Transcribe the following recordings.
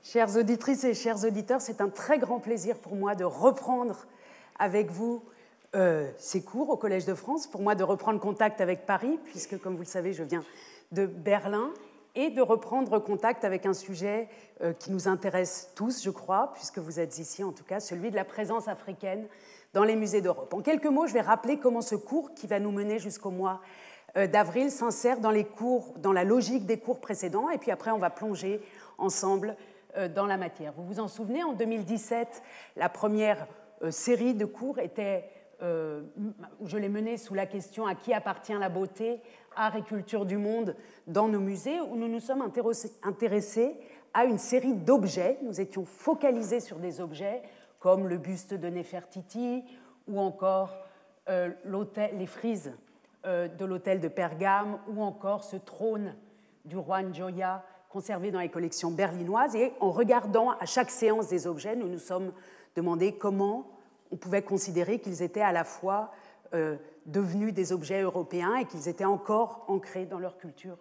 Chères auditrices et chers auditeurs, c'est un très grand plaisir pour moi de reprendre avec vous ces cours au Collège de France, pour moi de reprendre contact avec Paris, puisque, comme vous le savez, je viens de Berlin, et de reprendre contact avec un sujet qui nous intéresse tous, je crois, puisque vous êtes ici en tout cas, celui de la présence africaine dans les musées d'Europe. En quelques mots, je vais rappeler comment ce cours, qui va nous mener jusqu'au mois d'avril, s'insère dans la logique des cours précédents, et puis après on va plonger ensemble dans la matière. Vous vous en souvenez, en 2017, la première série de cours était, je l'ai menée sous la question « À qui appartient la beauté ? Art et culture du monde dans nos musées ?» où nous nous sommes intéressés à une série d'objets. Nous étions focalisés sur des objets comme le buste de Néfertiti ou encore les frises de l'hôtel de Pergame ou encore ce trône du roi Njoya conservés dans les collections berlinoises. Et en regardant à chaque séance des objets, nous nous sommes demandé comment on pouvait considérer qu'ils étaient à la fois devenus des objets européens et qu'ils étaient encore ancrés dans leur culture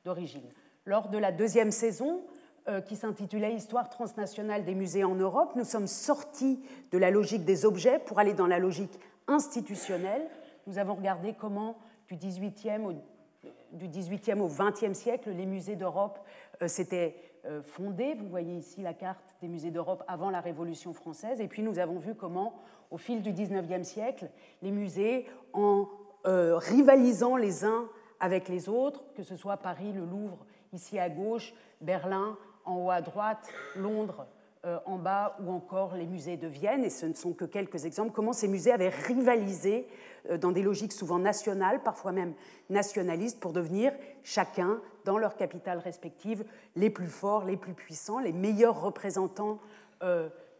d'origine. Lors de la deuxième saison, qui s'intitulait « Histoire transnationale des musées en Europe », nous sommes sortis de la logique des objets pour aller dans la logique institutionnelle. Nous avons regardé comment, du XVIIIe au XXe siècle, les musées d'Europe s'étaient fondés. Vous voyez ici la carte des musées d'Europe avant la Révolution française. Et puis nous avons vu comment, au fil du XIXe siècle, les musées, en rivalisant les uns avec les autres, que ce soit Paris, le Louvre, ici à gauche, Berlin, en haut à droite, Londres, en bas, ou encore les musées de Vienne, et ce ne sont que quelques exemples, comment ces musées avaient rivalisé dans des logiques souvent nationales, parfois même nationalistes, pour devenir chacun, dans leurs capitales respectives, les plus forts, les plus puissants, les meilleurs représentants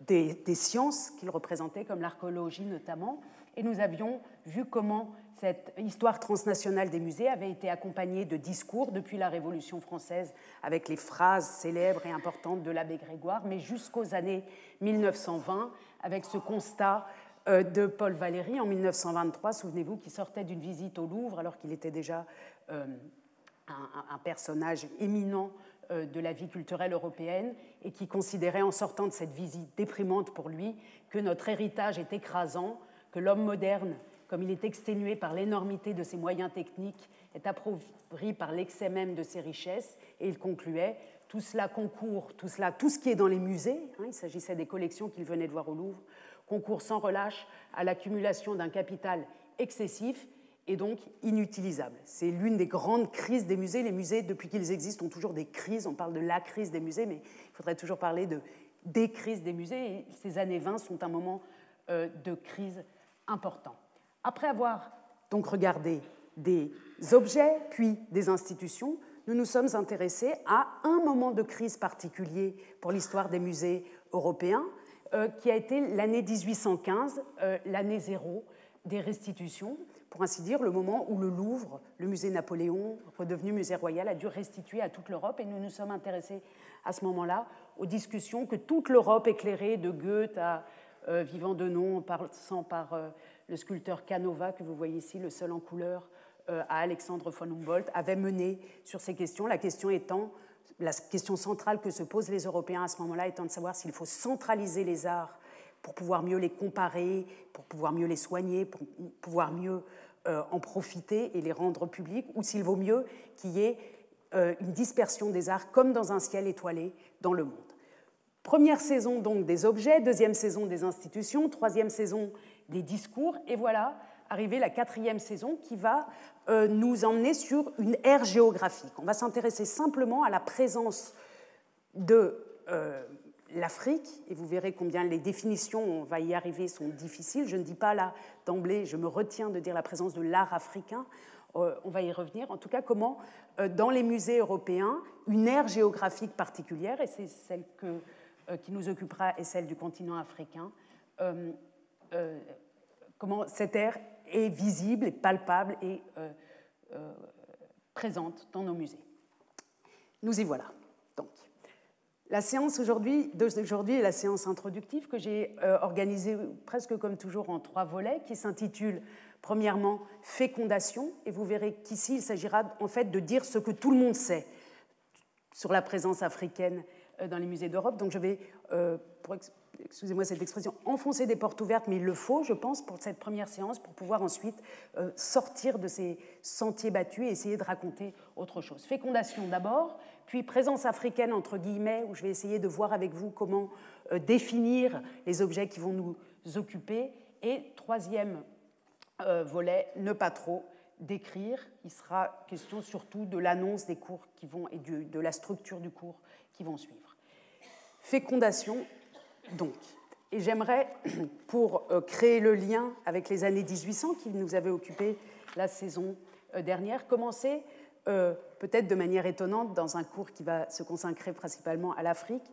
des sciences qu'ils représentaient, comme l'archéologie notamment. Et nous avions vu comment cette histoire transnationale des musées avait été accompagnée de discours depuis la Révolution française, avec les phrases célèbres et importantes de l'abbé Grégoire, mais jusqu'aux années 1920, avec ce constat de Paul Valéry en 1923, souvenez-vous, qui sortait d'une visite au Louvre, alors qu'il était déjà un personnage éminent de la vie culturelle européenne, et qui considérait, en sortant de cette visite déprimante pour lui, que notre héritage est écrasant, que l'homme moderne, comme il est exténué par l'énormité de ses moyens techniques, est appauvri par l'excès même de ses richesses, et il concluait « tout cela concourt, tout ce qui est dans les musées, il s'agissait des collections qu'il venait de voir au Louvre, concourt sans relâche à l'accumulation d'un capital excessif et donc inutilisable. » C'est l'une des grandes crises des musées. Les musées, depuis qu'ils existent, ont toujours des crises. On parle de la crise des musées, mais il faudrait toujours parler des crises des musées. Et ces années 20 sont un moment de crise important. Après avoir donc regardé des objets, puis des institutions, nous nous sommes intéressés à un moment de crise particulier pour l'histoire des musées européens, qui a été l'année 1815, l'année zéro des restitutions, pour ainsi dire, le moment où le Louvre, le musée Napoléon, redevenu musée royal, a dû restituer à toute l'Europe. Et nous nous sommes intéressés à ce moment-là aux discussions que toute l'Europe éclairée, de Goethe à Vivant Denon, en passant par le sculpteur Canova, que vous voyez ici, le seul en couleur, à Alexandre von Humboldt, avait mené sur ces questions. La question centrale que se posent les Européens à ce moment-là étant de savoir s'il faut centraliser les arts pour pouvoir mieux les comparer, pour pouvoir mieux les soigner, pour pouvoir mieux en profiter et les rendre publics, ou s'il vaut mieux qu'il y ait une dispersion des arts comme dans un ciel étoilé dans le monde. Première saison donc des objets, deuxième saison des institutions, troisième saison des discours, et voilà arrivée la quatrième saison qui va nous emmener sur une ère géographique. On va s'intéresser simplement à la présence de l'Afrique, et vous verrez combien les définitions, on va y arriver, sont difficiles. Je ne dis pas là d'emblée, je me retiens de dire la présence de l'art africain, on va y revenir. En tout cas, comment dans les musées européens, une ère géographique particulière, et c'est celle qui nous occupera est celle du continent africain, comment cette ère est visible et palpable et présente dans nos musées. Nous y voilà. Donc, la séance d'aujourd'hui est la séance introductive que j'ai organisée presque comme toujours en 3 volets, qui s'intitule premièrement « Fécondation », et vous verrez qu'ici il s'agira en fait de dire ce que tout le monde sait sur la présence africaine dans les musées d'Europe. Donc je vais, excusez-moi cette expression, enfoncer des portes ouvertes, mais il le faut, je pense, pour cette première séance, pour pouvoir ensuite sortir de ces sentiers battus et essayer de raconter autre chose. Fécondation d'abord, puis présence africaine, entre guillemets, où je vais essayer de voir avec vous comment définir les objets qui vont nous occuper. Et troisième volet, ne pas trop décrire. Il sera question surtout de l'annonce des cours qui vont, et de la structure du cours qui vont suivre. Fécondation, donc. Et j'aimerais, pour créer le lien avec les années 1800 qui nous avaient occupé la saison dernière, commencer peut-être de manière étonnante dans un cours qui va se consacrer principalement à l'Afrique,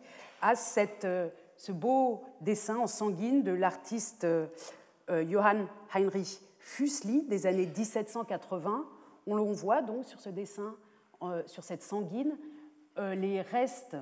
à ce beau dessin en sanguine de l'artiste Johann Heinrich Füssli des années 1780. On voit donc sur ce dessin, sur cette sanguine, les restes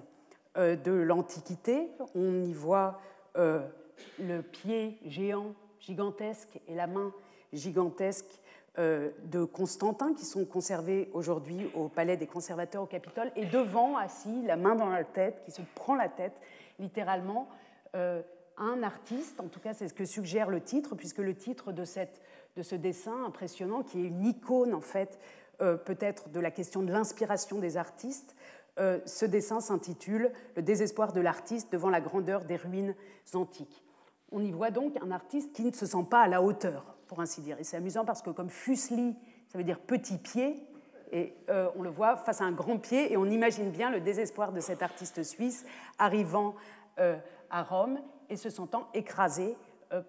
de l'Antiquité. On y voit le pied géant, gigantesque, et la main gigantesque de Constantin, qui sont conservés aujourd'hui au Palais des Conservateurs au Capitole, et devant, assis, la main dans la tête, qui se prend la tête, littéralement, un artiste, en tout cas c'est ce que suggère le titre, puisque le titre de ce dessin impressionnant, qui est une icône en fait, peut-être de la question de l'inspiration des artistes, ce dessin s'intitule « Le désespoir de l'artiste devant la grandeur des ruines antiques ». On y voit donc un artiste qui ne se sent pas à la hauteur, pour ainsi dire. Et c'est amusant parce que comme Füssli, ça veut dire petit pied, et on le voit face à un grand pied, et on imagine bien le désespoir de cet artiste suisse arrivant à Rome et se sentant écrasé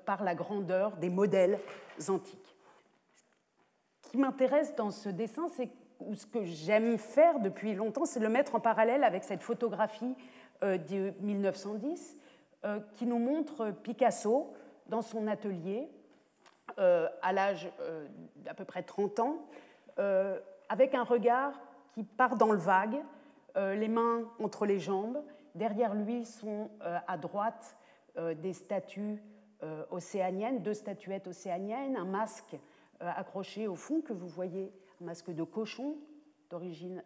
par la grandeur des modèles antiques. Ce qui m'intéresse dans ce dessin, ou ce que j'aime faire depuis longtemps, c'est le mettre en parallèle avec cette photographie de 1910 qui nous montre Picasso dans son atelier à l'âge d'à peu près 30 ans, avec un regard qui part dans le vague, les mains entre les jambes. Derrière lui sont à droite des statues océaniennes, 2 statuettes océaniennes, un masque accroché au fond que vous voyez, un masque de cochon d'origine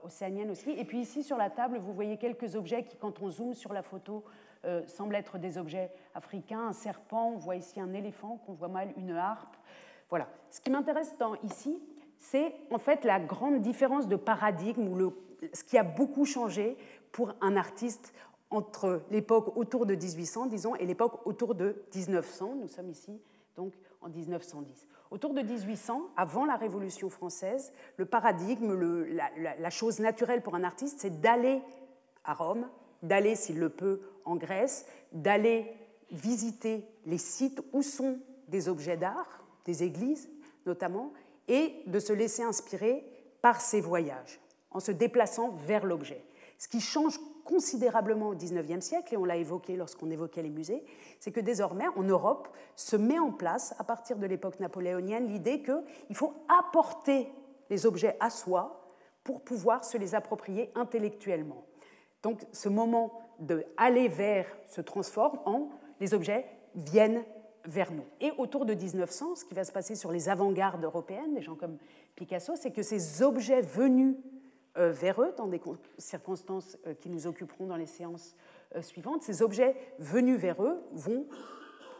océanienne aussi. Et puis ici sur la table, vous voyez quelques objets qui, quand on zoome sur la photo, semblent être des objets africains, un serpent, on voit ici un éléphant, qu'on voit mal, une harpe. Voilà. Ce qui m'intéresse ici, c'est en fait la grande différence de paradigme, ou ce qui a beaucoup changé pour un artiste entre l'époque autour de 1800, disons, et l'époque autour de 1900. Nous sommes ici, donc, en 1910. Autour de 1800, avant la Révolution française, le paradigme, la chose naturelle pour un artiste, c'est d'aller à Rome, d'aller, s'il le peut, en Grèce, d'aller visiter les sites où sont des objets d'art, des églises notamment, et de se laisser inspirer par ces voyages, en se déplaçant vers l'objet. Ce qui change considérablement au XIXe siècle, et on l'a évoqué lorsqu'on évoquait les musées, c'est que désormais, en Europe, se met en place, à partir de l'époque napoléonienne, l'idée qu'il faut apporter les objets à soi pour pouvoir se les approprier intellectuellement. Donc ce moment d'aller vers se transforme en les objets viennent vers nous. Et autour de 1900, ce qui va se passer sur les avant-gardes européennes, des gens comme Picasso, c'est que ces objets venus vers eux, dans des circonstances qui nous occuperont dans les séances suivantes, ces objets venus vers eux vont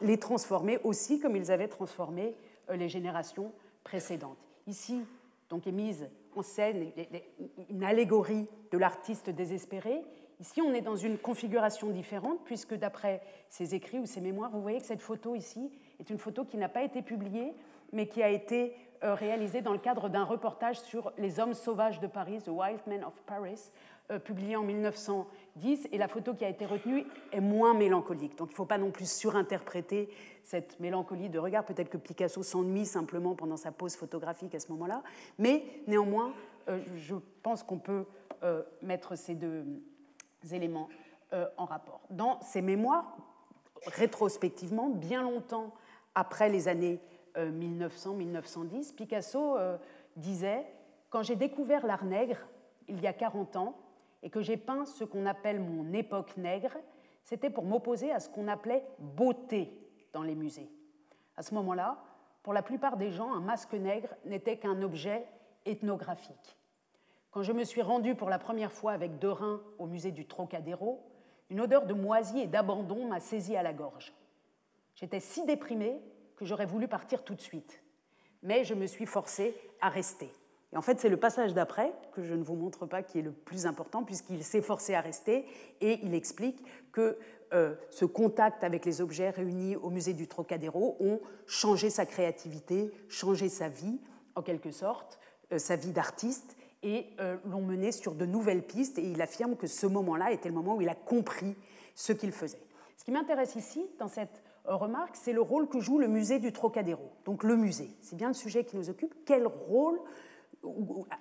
les transformer aussi comme ils avaient transformé les générations précédentes. Ici, donc, est mise en scène une allégorie de l'artiste désespéré. Ici, on est dans une configuration différente, puisque d'après ses écrits ou ses mémoires, vous voyez que cette photo ici est une photo qui n'a pas été publiée, mais qui a été réalisée dans le cadre d'un reportage sur les hommes sauvages de Paris, The Wild Men of Paris, publié en 1910, et la photo qui a été retenue est moins mélancolique. Donc il ne faut pas non plus surinterpréter cette mélancolie de regard. Peut-être que Picasso s'ennuie simplement pendant sa pause photographique à ce moment-là, mais néanmoins, je pense qu'on peut mettre ces deux éléments en rapport. Dans ses mémoires, rétrospectivement, bien longtemps après les années 1900-1910, Picasso disait « Quand j'ai découvert l'art nègre, il y a 40 ans, et que j'ai peint ce qu'on appelle mon époque nègre, c'était pour m'opposer à ce qu'on appelait beauté dans les musées. À ce moment-là, pour la plupart des gens, un masque nègre n'était qu'un objet ethnographique. Quand je me suis rendue pour la première fois avec Derain au musée du Trocadéro, une odeur de moisi et d'abandon m'a saisie à la gorge. J'étais si déprimée que j'aurais voulu partir tout de suite. Mais je me suis forcée à rester. Et en fait, c'est le passage d'après, que je ne vous montre pas, qui est le plus important, puisqu'il s'est forcé à rester, et il explique que ce contact avec les objets réunis au musée du Trocadéro ont changé sa créativité, changé sa vie, en quelque sorte, sa vie d'artiste, et l'ont mené sur de nouvelles pistes, et il affirme que ce moment-là était le moment où il a compris ce qu'il faisait. Ce qui m'intéresse ici, dans cette remarque, c'est le rôle que joue le musée du Trocadéro. Donc le musée, c'est bien le sujet qui nous occupe. Quel rôle,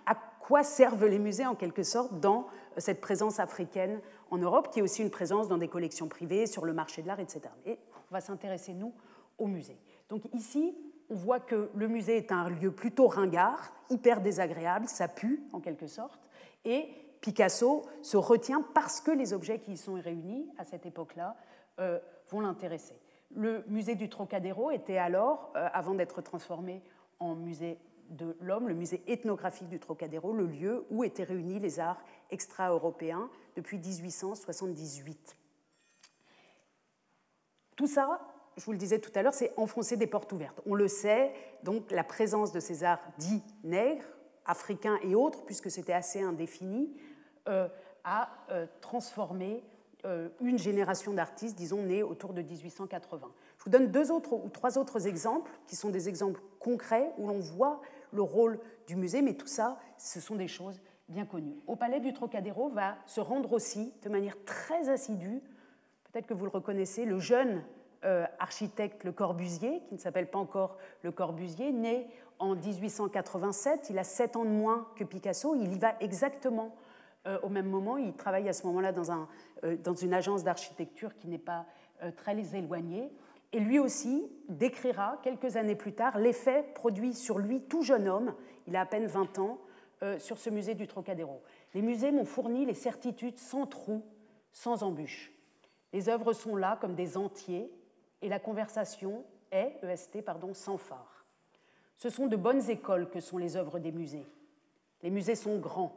à quoi servent les musées en quelque sorte dans cette présence africaine en Europe, qui est aussi une présence dans des collections privées, sur le marché de l'art, etc. Et on va s'intéresser, nous, au musée. Donc ici, on voit que le musée est un lieu plutôt ringard, hyper désagréable, ça pue en quelque sorte, et Picasso se retient parce que les objets qui y sont réunis à cette époque-là vont l'intéresser. Le musée du Trocadéro était alors, avant d'être transformé en musée de l'homme, le musée ethnographique du Trocadéro, le lieu où étaient réunis les arts extra-européens depuis 1878. Tout ça, je vous le disais tout à l'heure, c'est enfoncer des portes ouvertes. On le sait, donc la présence de ces arts dits nègres, africains et autres, puisque c'était assez indéfini, a transformé une génération d'artistes, disons, nés autour de 1880. Je vous donne trois autres exemples, qui sont des exemples concrets, où l'on voit le rôle du musée, mais tout ça, ce sont des choses bien connues. Au Palais du Trocadéro va se rendre aussi, de manière très assidue, peut-être que vous le reconnaissez, le jeune architecte Le Corbusier, qui ne s'appelle pas encore Le Corbusier, né en 1887, il a 7 ans de moins que Picasso, il y va exactement au même moment, il travaille à ce moment-là dans une agence d'architecture qui n'est pas très éloignée, et lui aussi décrira quelques années plus tard l'effet produit sur lui, tout jeune homme, il a à peine 20 ans, sur ce musée du Trocadéro. Les musées m'ont fourni les certitudes sans trous, sans embûches. Les œuvres sont là comme des entiers, et la conversation est, EST, sans phare. Ce sont de bonnes écoles que sont les œuvres des musées. Les musées sont grands.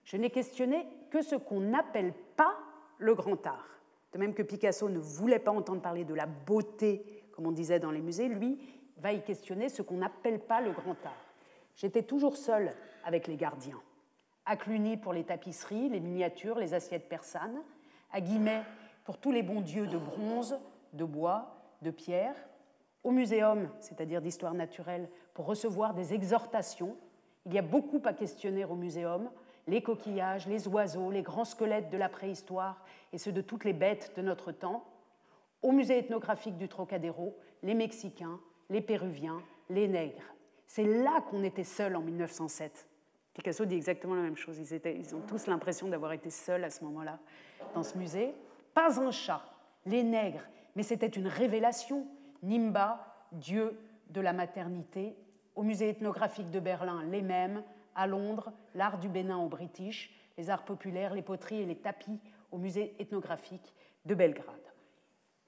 Je n'ai questionné que ce qu'on n'appelle pas le grand art. De même que Picasso ne voulait pas entendre parler de la beauté, comme on disait dans les musées, lui va y questionner ce qu'on n'appelle pas le grand art. J'étais toujours seule avec les gardiens. À Cluny pour les tapisseries, les miniatures, les assiettes persanes, à Guimet pour tous les bons dieux de bronze, de bois, de pierre, au muséum, c'est-à-dire d'histoire naturelle, pour recevoir des exhortations. Il y a beaucoup à questionner au muséum, les coquillages, les oiseaux, les grands squelettes de la préhistoire et ceux de toutes les bêtes de notre temps, au musée ethnographique du Trocadéro, les Mexicains, les Péruviens, les Nègres. C'est là qu'on était seuls en 1907. Picasso dit exactement la même chose. Ils ont tous l'impression d'avoir été seuls à ce moment-là dans ce musée. Pas un chat, les Nègres, mais c'était une révélation. Nimba, dieu de la maternité. Au musée ethnographique de Berlin, les mêmes. À Londres, l'art du Bénin au British, les arts populaires, les poteries et les tapis au musée ethnographique de Belgrade.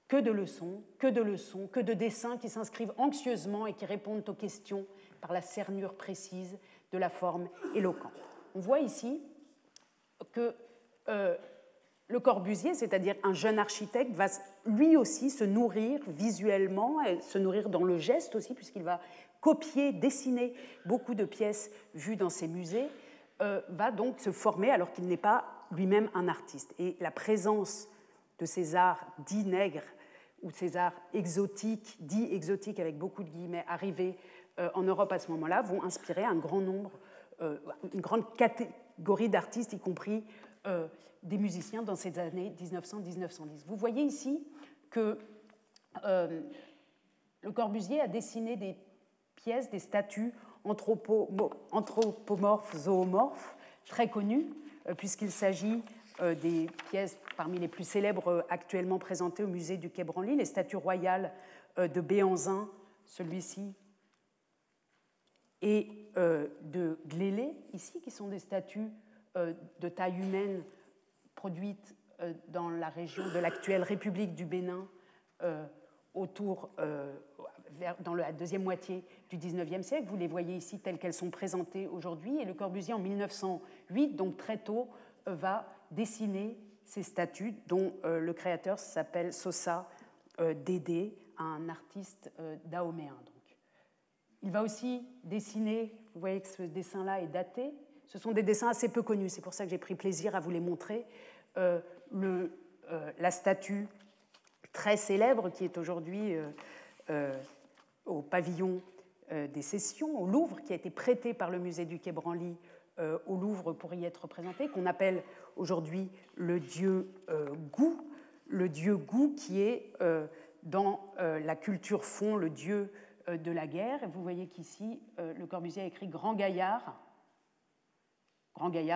Que de leçons, que de leçons, que de dessins qui s'inscrivent anxieusement et qui répondent aux questions par la cernure précise de la forme éloquente. On voit ici que Le Corbusier, c'est-à-dire un jeune architecte, va lui aussi se nourrir visuellement, et se nourrir dans le geste aussi, puisqu'il va copier, dessiner beaucoup de pièces vues dans ces musées, va donc se former alors qu'il n'est pas lui-même un artiste. Et la présence de ces arts dits nègres, ou ces arts exotiques, dits exotiques avec beaucoup de guillemets, arrivés en Europe à ce moment-là, vont inspirer un grand nombre, une grande catégorie d'artistes, y compris des musiciens dans ces années 1900-1910. Vous voyez ici que Le Corbusier a dessiné des pièces, des statues anthropomorphes, zoomorphes, très connues, puisqu'il s'agit des pièces parmi les plus célèbres actuellement présentées au musée du Quai Branly, les statues royales de Béhanzin, celui-ci, et de Glélé, ici, qui sont des statues de taille humaine produites dans la région de l'actuelle République du Bénin, dans la deuxième moitié du XIXe siècle. Vous les voyez ici telles qu'elles sont présentées aujourd'hui. Et Le Corbusier, en 1908, donc très tôt, va dessiner ces statues dont le créateur s'appelle Sosa Dédé, un artiste dahoméen. Donc. Il va aussi dessiner, vous voyez que ce dessin-là est daté, ce sont des dessins assez peu connus, c'est pour ça que j'ai pris plaisir à vous les montrer. La statue très célèbre qui est aujourd'hui au pavillon des Sessions, au Louvre, qui a été prêtée par le musée du Quai Branly au Louvre pour y être représenté, qu'on appelle aujourd'hui le dieu Gou, le dieu Gou qui est dans la culture fon le dieu de la guerre. Et vous voyez qu'ici, Le Corbusier a écrit Grand Gaillard,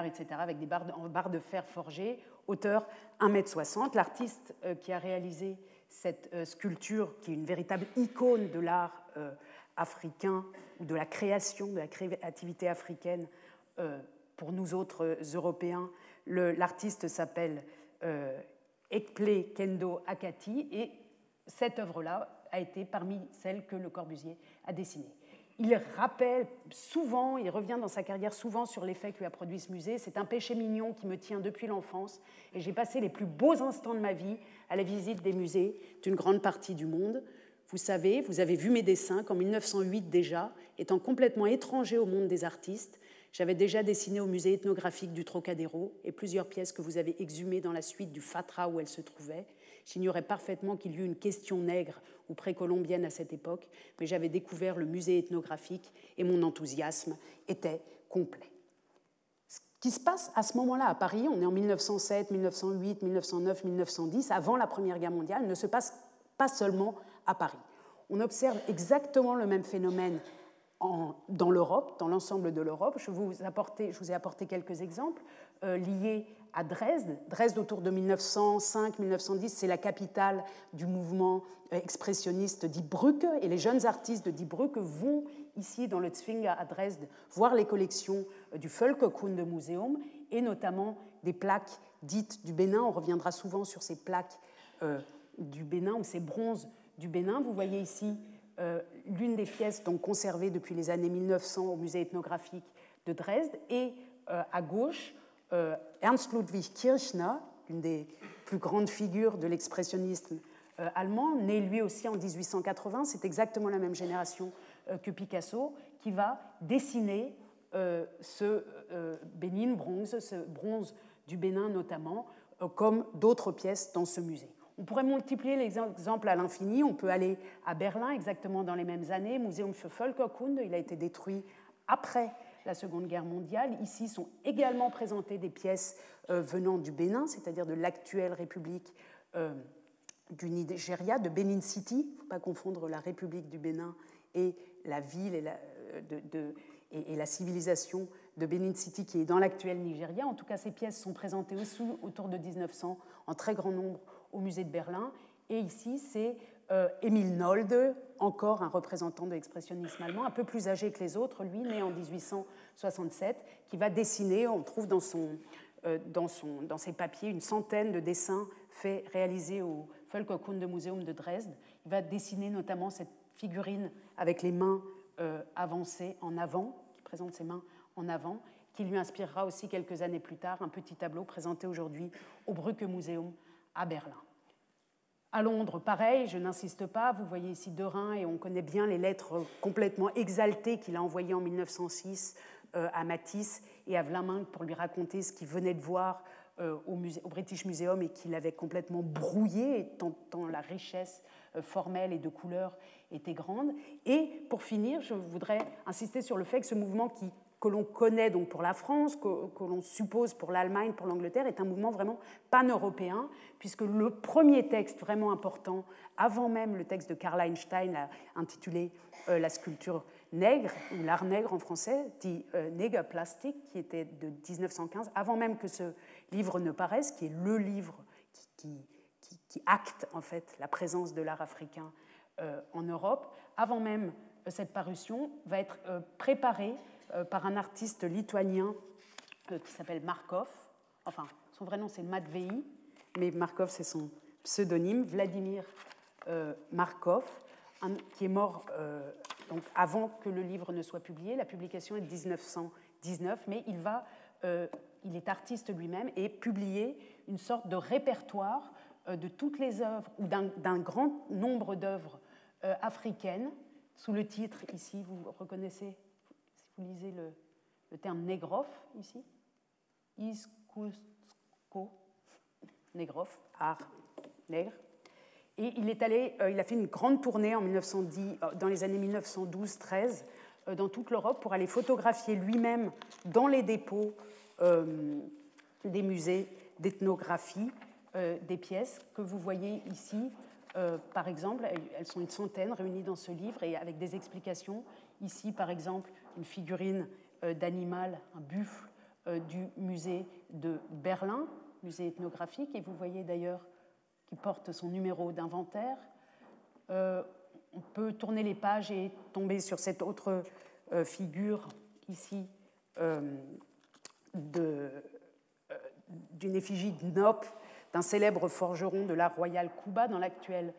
etc., avec des barres de fer forgées, hauteur 1,60 m. L'artiste qui a réalisé cette sculpture, qui est une véritable icône de l'art africain, ou de la création, de la créativité africaine pour nous autres Européens, l'artiste s'appelle Ekple Kendo Akati, et cette œuvre-là a été parmi celles que Le Corbusier a dessinées. Il rappelle souvent, il revient dans sa carrière souvent sur l'effet que lui a produit ce musée. C'est un péché mignon qui me tient depuis l'enfance et j'ai passé les plus beaux instants de ma vie à la visite des musées d'une grande partie du monde. Vous savez, vous avez vu mes dessins qu'en 1908 déjà, étant complètement étranger au monde des artistes, j'avais déjà dessiné au musée ethnographique du Trocadéro et plusieurs pièces que vous avez exhumées dans la suite du Fatra où elles se trouvaient. J'ignorais parfaitement qu'il y eut une question nègre ou précolombienne à cette époque, mais j'avais découvert le musée ethnographique et mon enthousiasme était complet. Ce qui se passe à ce moment-là à Paris, on est en 1907, 1908, 1909, 1910, avant la Première Guerre mondiale, ne se passe pas seulement à Paris. On observe exactement le même phénomène dans l'Europe, dans l'ensemble de l'Europe. Je vous ai apporté quelques exemples liés à Dresde. Dresde, autour de 1905-1910, c'est la capitale du mouvement expressionniste Die Brücke, et les jeunes artistes de Die Brücke vont ici, dans le Zwinger à Dresde, voir les collections du Völkerkundemuseum, et notamment des plaques dites du Bénin. On reviendra souvent sur ces plaques du Bénin, ou ces bronzes du Bénin. Vous voyez ici l'une des pièces donc conservées depuis les années 1900 au musée ethnographique de Dresde, et à gauche, Ernst Ludwig Kirchner, une des plus grandes figures de l'expressionnisme allemand, né lui aussi en 1880, c'est exactement la même génération que Picasso, qui va dessiner ce Bénin bronze, ce bronze du Bénin notamment, comme d'autres pièces dans ce musée. On pourrait multiplier les exemples à l'infini. On peut aller à Berlin, exactement dans les mêmes années. Museum für Völkerkunde, il a été détruit après la Seconde Guerre mondiale. Ici sont également présentées des pièces venant du Bénin, c'est-à-dire de l'actuelle République du Nigeria, de Benin City. Il ne faut pas confondre la République du Bénin et la ville et la civilisation de Benin City qui est dans l'actuel Nigeria. En tout cas, ces pièces sont présentées aussi autour de 1900 en très grand nombre au musée de Berlin. Et ici, c'est Emil Nolde, encore un représentant de l'expressionnisme allemand, un peu plus âgé que les autres, lui, né en 1867, qui va dessiner, on trouve dans ses papiers une centaine de dessins réalisés au Völkerkundemuseum de Dresde. Il va dessiner notamment cette figurine avec les mains avancées en avant, qui présente ses mains en avant, qui lui inspirera aussi quelques années plus tard un petit tableau présenté aujourd'hui au Brücke Museum à Berlin. À Londres, pareil, je n'insiste pas, vous voyez ici Derain, et on connaît bien les lettres complètement exaltées qu'il a envoyées en 1906 à Matisse et à Vlaminck pour lui raconter ce qu'il venait de voir au British Museum et qu'il avait complètement brouillé, tant la richesse formelle et de couleurs était grande. Et pour finir, je voudrais insister sur le fait que ce mouvement que l'on connaît donc pour la France, que l'on suppose pour l'Allemagne, pour l'Angleterre, est un mouvement vraiment pan-européen, puisque le premier texte vraiment important, avant même le texte de Karl Einstein, intitulé La sculpture nègre, ou l'art nègre en français, dit Negerplastik, qui était de 1915, avant même que ce livre ne paraisse, qui est le livre qui acte en fait la présence de l'art africain en Europe, avant même cette parution, va être préparée par un artiste lituanien qui s'appelle Markov. Enfin, son vrai nom c'est Matvei, mais Markov c'est son pseudonyme, Vladimir Markov, qui est mort donc avant que le livre ne soit publié. La publication est de 1919, mais il est artiste lui-même et publié une sorte de répertoire de toutes les œuvres, ou d'un grand nombre d'œuvres africaines, sous le titre, ici, vous reconnaissez, si vous lisez le terme négrof, ici, Iskusko, négrof, art nègre. Et il a fait une grande tournée dans les années 1912-13 dans toute l'Europe pour aller photographier lui-même dans les dépôts des musées d'ethnographie des pièces que vous voyez ici. Par exemple, elles sont une centaine réunies dans ce livre et avec des explications. Ici, par exemple, une figurine d'animal, un buffle du musée de Berlin, musée ethnographique, et vous voyez d'ailleurs qu'il porte son numéro d'inventaire. On peut tourner les pages et tomber sur cette autre figure ici d'une effigie de Nop, d'un célèbre forgeron de l'art royal Kuba dans l'actuel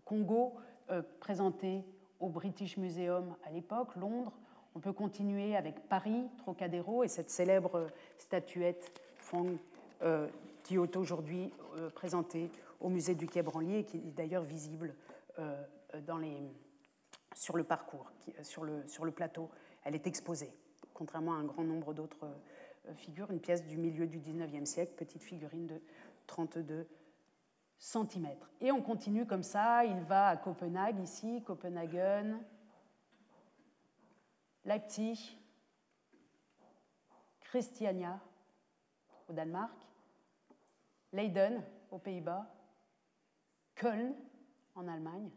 Congo, présenté au British Museum à l'époque, Londres. On peut continuer avec Paris, Trocadéro, et cette célèbre statuette Fang qui est aujourd'hui présentée au musée du Quai Branly et qui est d'ailleurs visible sur le parcours, sur le plateau. Elle est exposée, contrairement à un grand nombre d'autres figures. Une pièce du milieu du 19e siècle, petite figurine de 32 cm. Et on continue comme ça, il va à Copenhague ici, Copenhagen, Leipzig, Christiania au Danemark, Leiden aux Pays-Bas, Köln en Allemagne,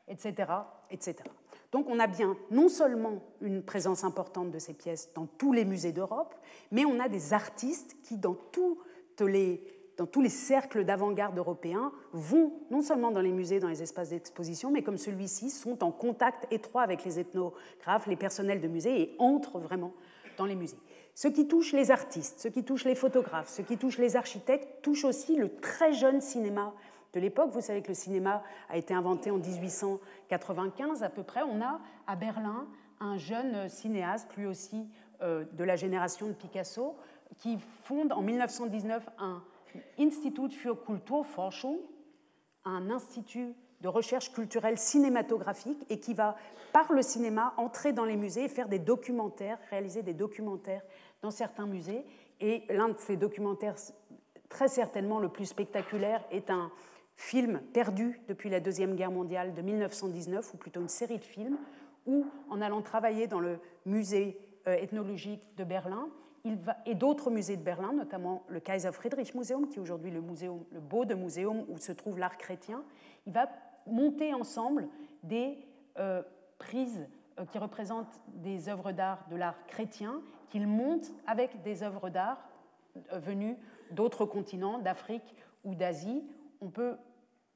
etc., etc. Donc on a bien non seulement une présence importante de ces pièces dans tous les musées d'Europe, mais on a des artistes qui, dans tous les cercles d'avant-garde européens, vont non seulement dans les musées, dans les espaces d'exposition, mais comme celui-ci, sont en contact étroit avec les ethnographes, les personnels de musées, et entrent vraiment dans les musées. Ce qui touche les artistes, ce qui touche les photographes, ce qui touche les architectes, touche aussi le très jeune cinéma de l'époque. Vous savez que le cinéma a été inventé en 1895 à peu près. On a à Berlin un jeune cinéaste, lui aussi de la génération de Picasso, qui fonde en 1919 un Institut für Kulturforschung, un institut de recherche culturelle cinématographique, et qui va, par le cinéma, entrer dans les musées et faire des documentaires, réaliser des documentaires dans certains musées. Et l'un de ces documentaires, très certainement le plus spectaculaire, est un film perdu depuis la Deuxième Guerre mondiale de 1919, ou plutôt une série de films, où, en allant travailler dans le musée ethnologique de Berlin, et d'autres musées de Berlin, notamment le Kaiser Friedrich Museum, qui est aujourd'hui le Bode Museum où se trouve l'art chrétien, il va monter ensemble des prises qui représentent des œuvres d'art de l'art chrétien, qu'il monte avec des œuvres d'art venues d'autres continents, d'Afrique ou d'Asie. On peut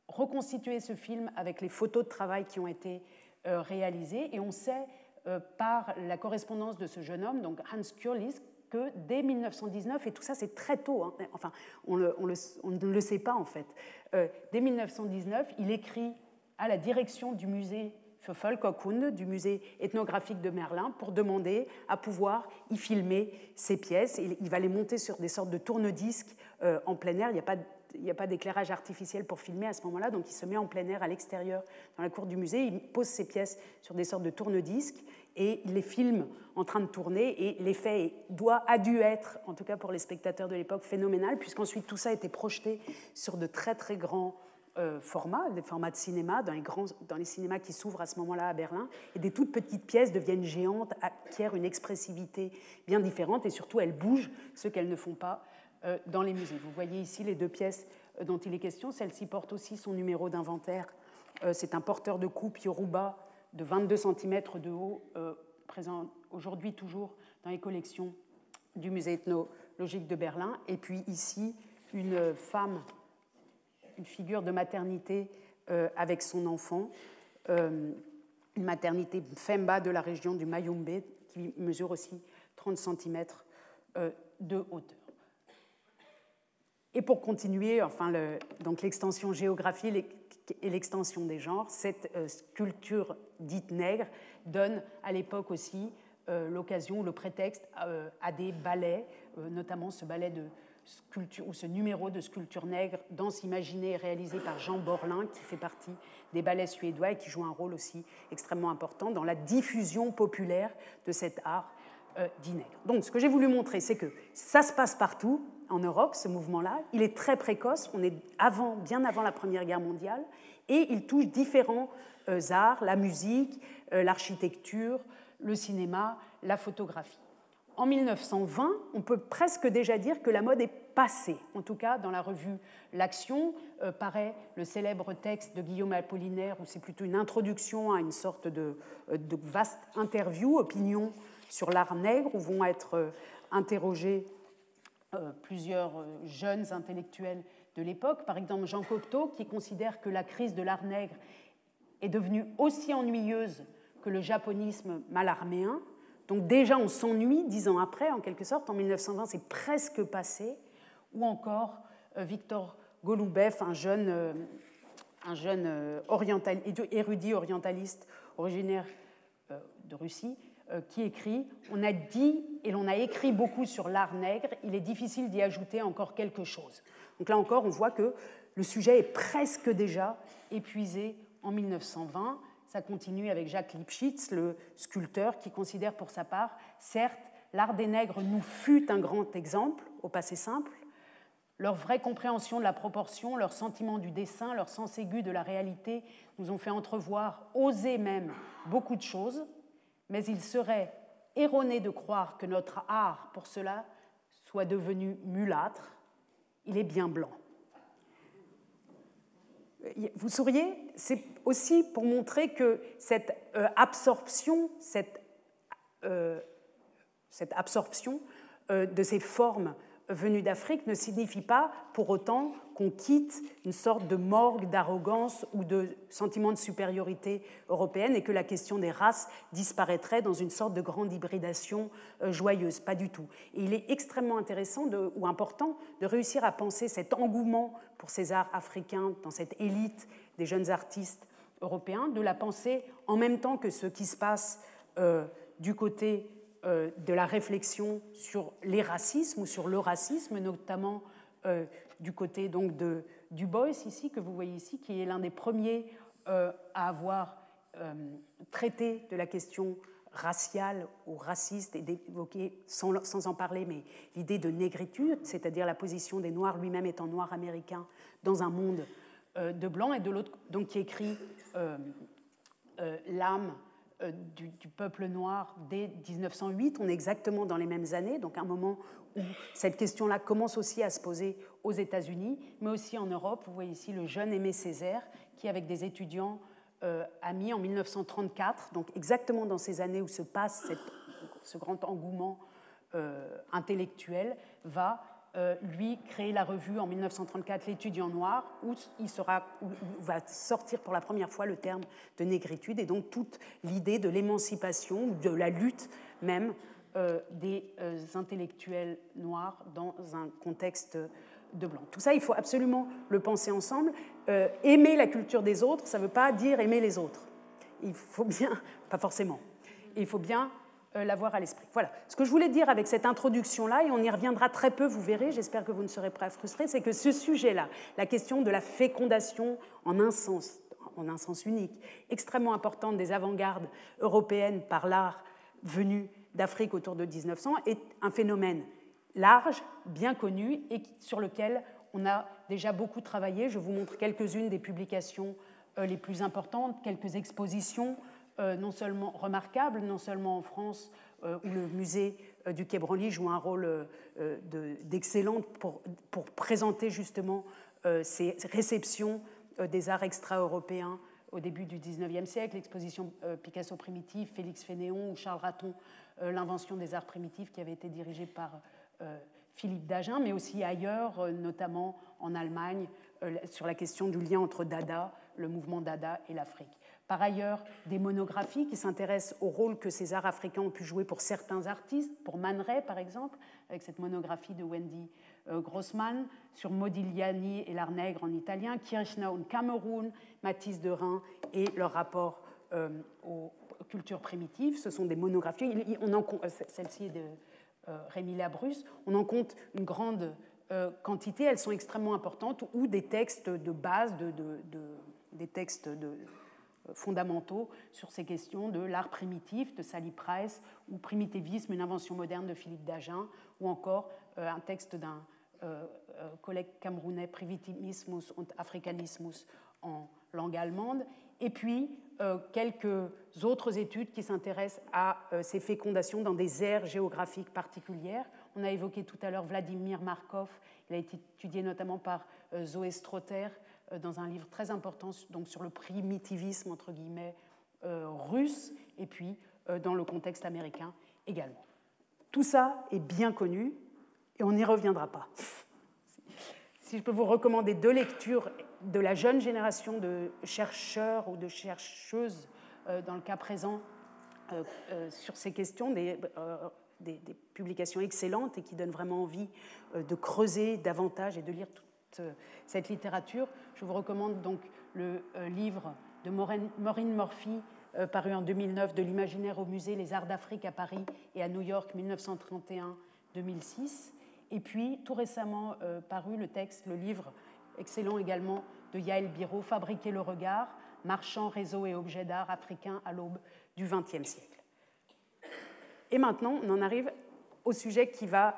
reconstituer ce film avec les photos de travail qui ont été réalisées, et on sait par la correspondance de ce jeune homme, donc Hans Kurlis, que dès 1919, et tout ça c'est très tôt, hein, enfin on ne le sait pas en fait, dès 1919, il écrit à la direction du musée für Völkerkunde, du musée ethnographique de Berlin, pour demander à pouvoir y filmer ses pièces. Il va les monter sur des sortes de tourne-disques en plein air. Il n'y a pas d'éclairage artificiel pour filmer à ce moment-là, donc il se met en plein air à l'extérieur, dans la cour du musée, il pose ses pièces sur des sortes de tourne-disques et il les filme en train de tourner, et l'effet a dû être, en tout cas pour les spectateurs de l'époque, phénoménal, puisqu'ensuite tout ça a été projeté sur de très très grands formats, des formats de cinéma, dans les cinémas qui s'ouvrent à ce moment-là à Berlin, et des toutes petites pièces deviennent géantes, acquièrent une expressivité bien différente, et surtout elles bougent, ce qu'elles ne font pas dans les musées. Vous voyez ici les deux pièces dont il est question. Celle-ci porte aussi son numéro d'inventaire. C'est un porteur de coupe Yoruba de 22 cm de haut, présent aujourd'hui toujours dans les collections du musée ethnologique de Berlin. Et puis ici, une femme, une figure de maternité avec son enfant, une maternité Femba de la région du Mayumbe, qui mesure aussi 30 cm de hauteur. Et pour continuer, donc l'extension géographique et l'extension des genres, cette sculpture dite nègre donne à l'époque aussi l'occasion, le prétexte à des ballets, notamment ce ballet de sculpture, ou ce numéro de sculpture nègre, danse imaginée réalisé par Jean Borlin, qui fait partie des ballets suédois et qui joue un rôle aussi extrêmement important dans la diffusion populaire de cet art dit nègre. Donc ce que j'ai voulu montrer, c'est que ça se passe partout en Europe, ce mouvement-là. Il est très précoce, on est bien avant la Première Guerre mondiale, et il touche différents arts, la musique, l'architecture, le cinéma, la photographie. En 1920, on peut presque déjà dire que la mode est passée. En tout cas, dans la revue L'Action, paraît le célèbre texte de Guillaume Apollinaire, où c'est plutôt une introduction à une sorte de vaste interview, opinion sur l'art nègre, où vont être interrogés plusieurs jeunes intellectuels de l'époque. Par exemple, Jean Cocteau, qui considère que la crise de l'art nègre est devenue aussi ennuyeuse que le japonisme malarméen. Donc déjà, on s'ennuie 10 ans après, en quelque sorte. En 1920, c'est presque passé. Ou encore Victor Goloubev, un jeune érudit orientaliste originaire de Russie, qui écrit « On a dit et l'on a écrit beaucoup sur l'art nègre, il est difficile d'y ajouter encore quelque chose. » Donc là encore, on voit que le sujet est presque déjà épuisé en 1920. Ça continue avec Jacques Lipchitz, le sculpteur, qui considère pour sa part, certes, l'art des nègres nous fut un grand exemple, au passé simple. Leur vraie compréhension de la proportion, leur sentiment du dessin, leur sens aigu de la réalité nous ont fait entrevoir, oser même, beaucoup de choses, mais il serait erroné de croire que notre art, pour cela, soit devenu mulâtre. Il est bien blanc. Vous souriez, c'est aussi pour montrer que cette absorption de ces formes venues d'Afrique ne signifie pas pour autant qu'on quitte une sorte de morgue d'arrogance ou de sentiment de supériorité européenne et que la question des races disparaîtrait dans une sorte de grande hybridation joyeuse. Pas du tout. Et il est extrêmement intéressant ou important de réussir à penser cet engouement pour ces arts africains dans cette élite des jeunes artistes européens, de la penser en même temps que ce qui se passe du côté de la réflexion sur les racismes ou sur le racisme, notamment du côté donc de Du Bois ici, que vous voyez ici, qui est l'un des premiers à avoir traité de la question raciale ou raciste et d'évoquer, sans en parler, mais l'idée de négritude, c'est-à-dire la position des Noirs, lui-même étant noir américain, dans un monde de blancs, et de l'autre, donc qui écrit l'âme du peuple noir dès 1908. On est exactement dans les mêmes années, donc un moment où cette question-là commence aussi à se poser aux États-Unis, mais aussi en Europe. Vous voyez ici le jeune Aimé Césaire, qui, avec des étudiants amis en 1934, donc exactement dans ces années où se passe ce grand engouement intellectuel, va lui créer la revue en 1934 L'Étudiant noir, où va sortir pour la première fois le terme de négritude, et donc toute l'idée de l'émancipation, de la lutte même des intellectuels noirs dans un contexte de blanc. Tout ça, il faut absolument le penser ensemble. Aimer la culture des autres, ça ne veut pas dire aimer les autres. Il faut bien, pas forcément, il faut bien l'avoir à l'esprit. Voilà. Ce que je voulais dire avec cette introduction-là, et on y reviendra très peu, vous verrez, j'espère que vous ne serez pas frustrés, c'est que ce sujet-là, la question de la fécondation en un sens unique, extrêmement importante des avant-gardes européennes par l'art venu d'Afrique autour de 1900, est un phénomène large, bien connu, et sur lequel on a déjà beaucoup travaillé. Je vous montre quelques-unes des publications les plus importantes, quelques expositions non seulement remarquables, non seulement en France, où le musée du Quai Branly joue un rôle d'excellent pour présenter justement ces réceptions des arts extra-européens au début du XIXe siècle, l'exposition Picasso primitif, Félix Fénéon ou Charles Raton, l'invention des arts primitifs, qui avait été dirigée par Philippe Dagen, mais aussi ailleurs, notamment en Allemagne, sur la question du lien entre Dada, le mouvement Dada, et l'Afrique. Par ailleurs, des monographies qui s'intéressent au rôle que ces arts africains ont pu jouer pour certains artistes, pour Man Ray par exemple, avec cette monographie de Wendy Grossman, sur Modigliani et l'art nègre en italien, Kirchner und Cameroun, Matisse de Reims et leur rapport aux cultures primitives. Ce sont des monographies. Celle-ci est de Rémi Labrusse. On en compte une grande quantité. Elles sont extrêmement importantes, ou des textes de base, des textes fondamentaux sur ces questions de l'art primitif de Sally Price, ou Primitivisme, une invention moderne de Philippe Dagen, ou encore un texte d'un collègue camerounais, Primitivismus und Afrikanismus en langue allemande, et puis quelques autres études qui s'intéressent à ces fécondations dans des aires géographiques particulières. On a évoqué tout à l'heure Vladimir Markov, il a été étudié notamment par Zoé Strotter dans un livre très important donc sur le primitivisme, entre guillemets, russe, et puis dans le contexte américain également. Tout ça est bien connu, et on n'y reviendra pas. Si je peux vous recommander 2 lectures de la jeune génération de chercheurs ou de chercheuses, dans le cas présent, sur ces questions, des publications excellentes et qui donnent vraiment envie de creuser davantage et de lire toute cette littérature, je vous recommande donc le livre de Maureen Murphy, paru en 2009, De l'imaginaire au musée, les arts d'Afrique à Paris et à New York, 1931-2006. Et puis, tout récemment paru le livre excellent également de Yael Biro, Fabriquer le regard, marchands, réseaux et objets d'art africains à l'aube du XXe siècle. Et maintenant, on en arrive au sujet qui va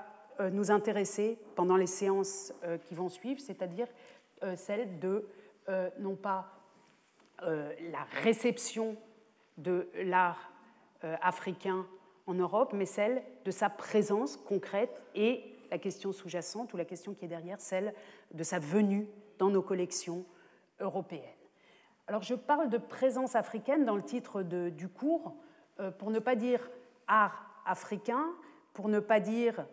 nous intéresser pendant les séances qui vont suivre, c'est-à-dire celle de, non pas la réception de l'art africain en Europe, mais celle de sa présence concrète et la question sous-jacente, ou la question qui est derrière, celle de sa venue dans nos collections européennes. Alors je parle de présence africaine dans le titre du cours, pour ne pas dire art africain, pour ne pas dire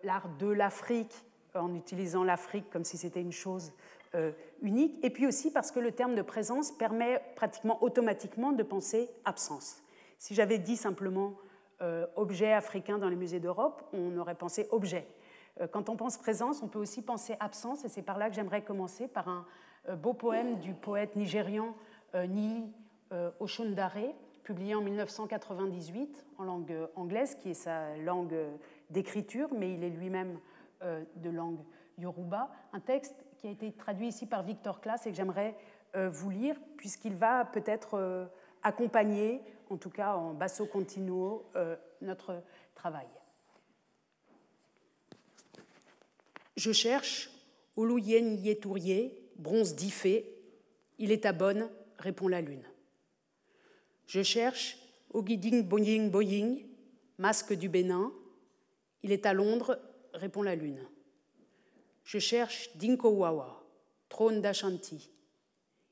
l'art de l'Afrique, en utilisant l'Afrique comme si c'était une chose unique, et puis aussi parce que le terme de présence permet pratiquement automatiquement de penser absence. Si j'avais dit simplement objet africain dans les musées d'Europe, on aurait pensé objet. Quand on pense présence, on peut aussi penser absence, et c'est par là que j'aimerais commencer, par un beau poème du poète nigérian Niyi Oshundare, publié en 1998 en langue anglaise, qui est sa langue d'écriture, mais il est lui-même de langue yoruba. Un texte qui a été traduit ici par Victor Klaas et que j'aimerais vous lire, puisqu'il va peut-être accompagner, en tout cas en basso continuo, notre travail. Je cherche Oluyen Yetourier, bronze d'Ifé, il est à Bonn, répond la lune. Je cherche Ogiding Boying Boying, masque du Bénin, il est à Londres, répond la lune. Je cherche Dinko Wawa, trône d'Ashanti,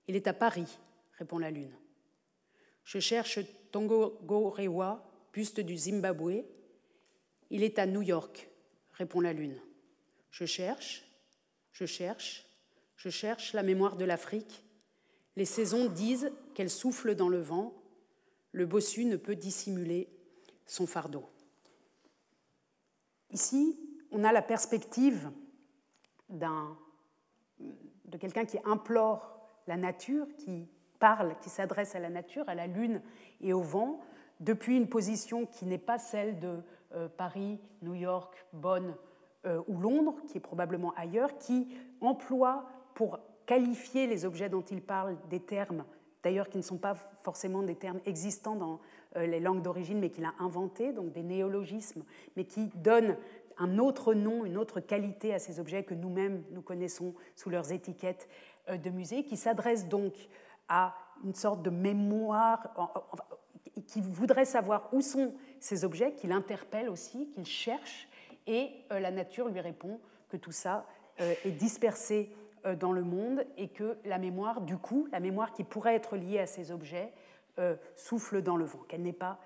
il est à Paris, répond la lune. Je cherche Tongo Rewa, buste du Zimbabwe, il est à New York, répond la lune. Je cherche la mémoire de l'Afrique. Les saisons disent qu'elle souffle dans le vent. Le bossu ne peut dissimuler son fardeau. Ici, on a la perspective de quelqu'un qui implore la nature, qui parle, qui s'adresse à la nature, à la lune et au vent, depuis une position qui n'est pas celle de Paris, New York, Bonn, ou Londres, qui est probablement ailleurs, qui emploie pour qualifier les objets dont il parle des termes, d'ailleurs qui ne sont pas forcément des termes existants dans les langues d'origine, mais qu'il a inventés, donc des néologismes, mais qui donnent un autre nom, une autre qualité à ces objets que nous-mêmes nous connaissons sous leurs étiquettes de musée, qui s'adresse donc à une sorte de mémoire, qui voudrait savoir où sont ces objets, qu'il interpelle aussi, qu'il cherche, et la nature lui répond que tout ça est dispersé dans le monde et que la mémoire, du coup, la mémoire qui pourrait être liée à ces objets, souffle dans le vent, qu'elle n'est pas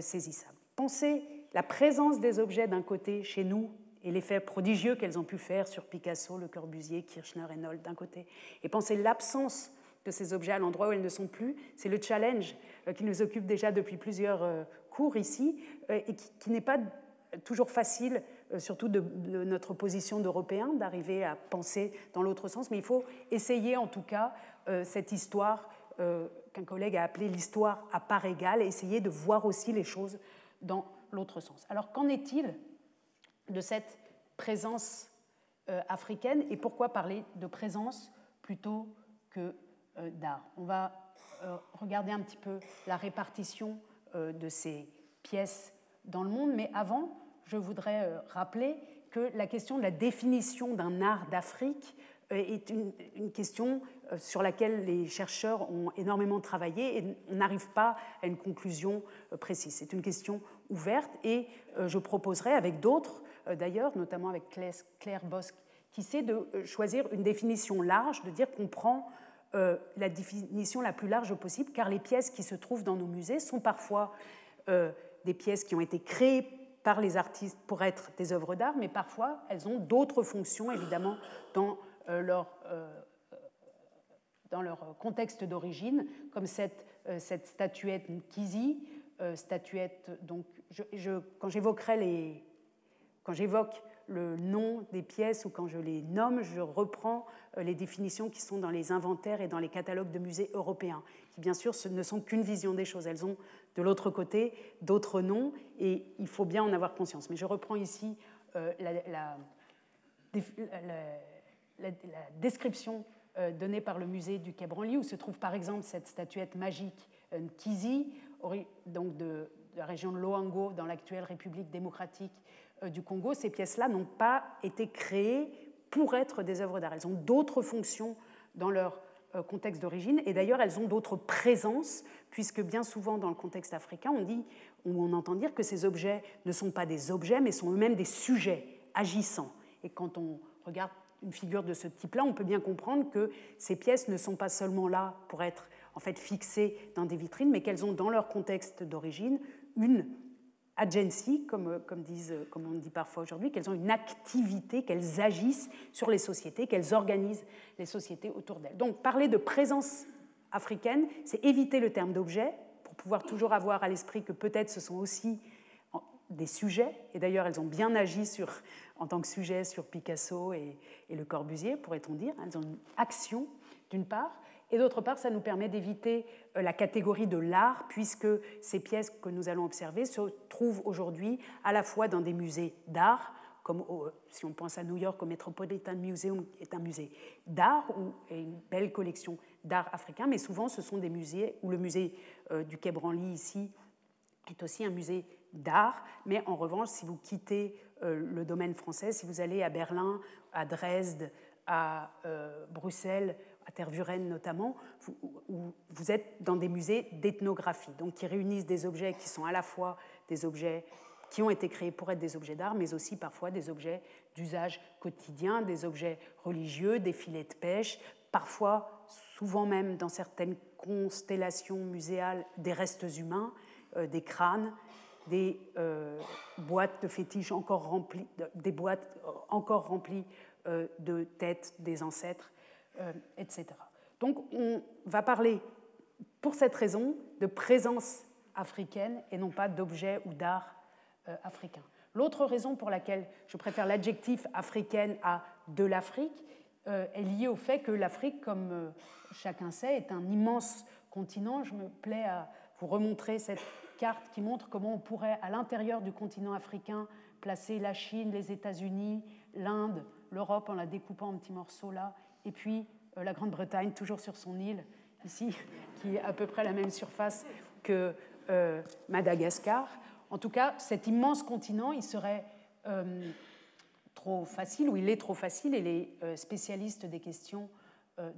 saisissable. Pensez la présence des objets d'un côté chez nous et l'effet prodigieux qu'elles ont pu faire sur Picasso, Le Corbusier, Kirchner et Noll d'un côté, et pensez l'absence de ces objets à l'endroit où elles ne sont plus. C'est le challenge qui nous occupe déjà depuis plusieurs cours ici et qui n'est pas toujours facile surtout de notre position d'Européens, d'arriver à penser dans l'autre sens, mais il faut essayer en tout cas cette histoire qu'un collègue a appelée l'histoire à part égale, et essayer de voir aussi les choses dans l'autre sens. Alors qu'en est-il de cette présence africaine et pourquoi parler de présence plutôt que d'art? On va regarder un petit peu la répartition de ces pièces dans le monde, mais avant, je voudrais rappeler que la question de la définition d'un art d'Afrique est une question sur laquelle les chercheurs ont énormément travaillé et on n'arrive pas à une conclusion précise. C'est une question ouverte et je proposerai avec d'autres, d'ailleurs, notamment avec Claire Bosc-Kissé, de choisir une définition large, de dire qu'on prend la définition la plus large possible, car les pièces qui se trouvent dans nos musées sont parfois des pièces qui ont été créées par les artistes pour être des œuvres d'art, mais parfois elles ont d'autres fonctions, évidemment, dans leur contexte d'origine, comme cette statuette Nkisi, statuette, donc quand j'évoque le nom des pièces ou quand je les nomme, je reprends les définitions qui sont dans les inventaires et dans les catalogues de musées européens, qui bien sûr ne sont qu'une vision des choses. Elles ont de l'autre côté d'autres noms et il faut bien en avoir conscience. Mais je reprends ici la description donnée par le musée du Quai Branly, où se trouve par exemple cette statuette magique Nkisi, donc de la région de Loango, dans l'actuelle République démocratique du Congo. Ces pièces-là n'ont pas été créées pour être des œuvres d'art. Elles ont d'autres fonctions dans leur contexte d'origine, et d'ailleurs elles ont d'autres présences, puisque bien souvent dans le contexte africain, on entend dire que ces objets ne sont pas des objets, mais sont eux-mêmes des sujets agissants. Et quand on regarde une figure de ce type-là, on peut bien comprendre que ces pièces ne sont pas seulement là pour être en fait fixées dans des vitrines, mais qu'elles ont dans leur contexte d'origine une agency, comme on dit parfois aujourd'hui, qu'elles ont une activité, qu'elles agissent sur les sociétés, qu'elles organisent les sociétés autour d'elles. Donc parler de présence africaine, c'est éviter le terme d'objet, pour pouvoir toujours avoir à l'esprit que peut-être ce sont aussi des sujets, et d'ailleurs elles ont bien agi en tant que sujet sur Picasso et Le Corbusier, pourrait-on dire. Elles ont une action, d'une part, et d'autre part, ça nous permet d'éviter la catégorie de l'art, puisque ces pièces que nous allons observer se trouvent aujourd'hui à la fois dans des musées d'art, comme si on pense à New York, au Metropolitan Museum, qui est un musée d'art, et une belle collection d'art africain, mais souvent ce sont des musées, ou le musée du Quai Branly ici est aussi un musée d'art, mais en revanche, si vous quittez le domaine français, si vous allez à Berlin, à Dresde, à Bruxelles, à Tervuren notamment, vous êtes dans des musées d'ethnographie, donc qui réunissent des objets qui sont à la fois des objets qui ont été créés pour être des objets d'art, mais aussi parfois des objets d'usage quotidien, des objets religieux, des filets de pêche, parfois, souvent même dans certaines constellations muséales, des restes humains, des crânes, des boîtes de fétiches encore remplies, des boîtes encore remplies de têtes des ancêtres, etc. Donc on va parler, pour cette raison, de présence africaine et non pas d'objet ou d'art africain. L'autre raison pour laquelle je préfère l'adjectif africaine à de l'Afrique est liée au fait que l'Afrique, comme chacun sait, est un immense continent. Je me plais à vous remontrer cette carte qui montre comment on pourrait, à l'intérieur du continent africain, placer la Chine, les États-Unis, l'Inde, l'Europe en la découpant en petits morceaux là, et puis la Grande-Bretagne, toujours sur son île, ici, qui est à peu près la même surface que Madagascar. En tout cas, cet immense continent, il serait trop facile, ou il est trop facile, et les spécialistes de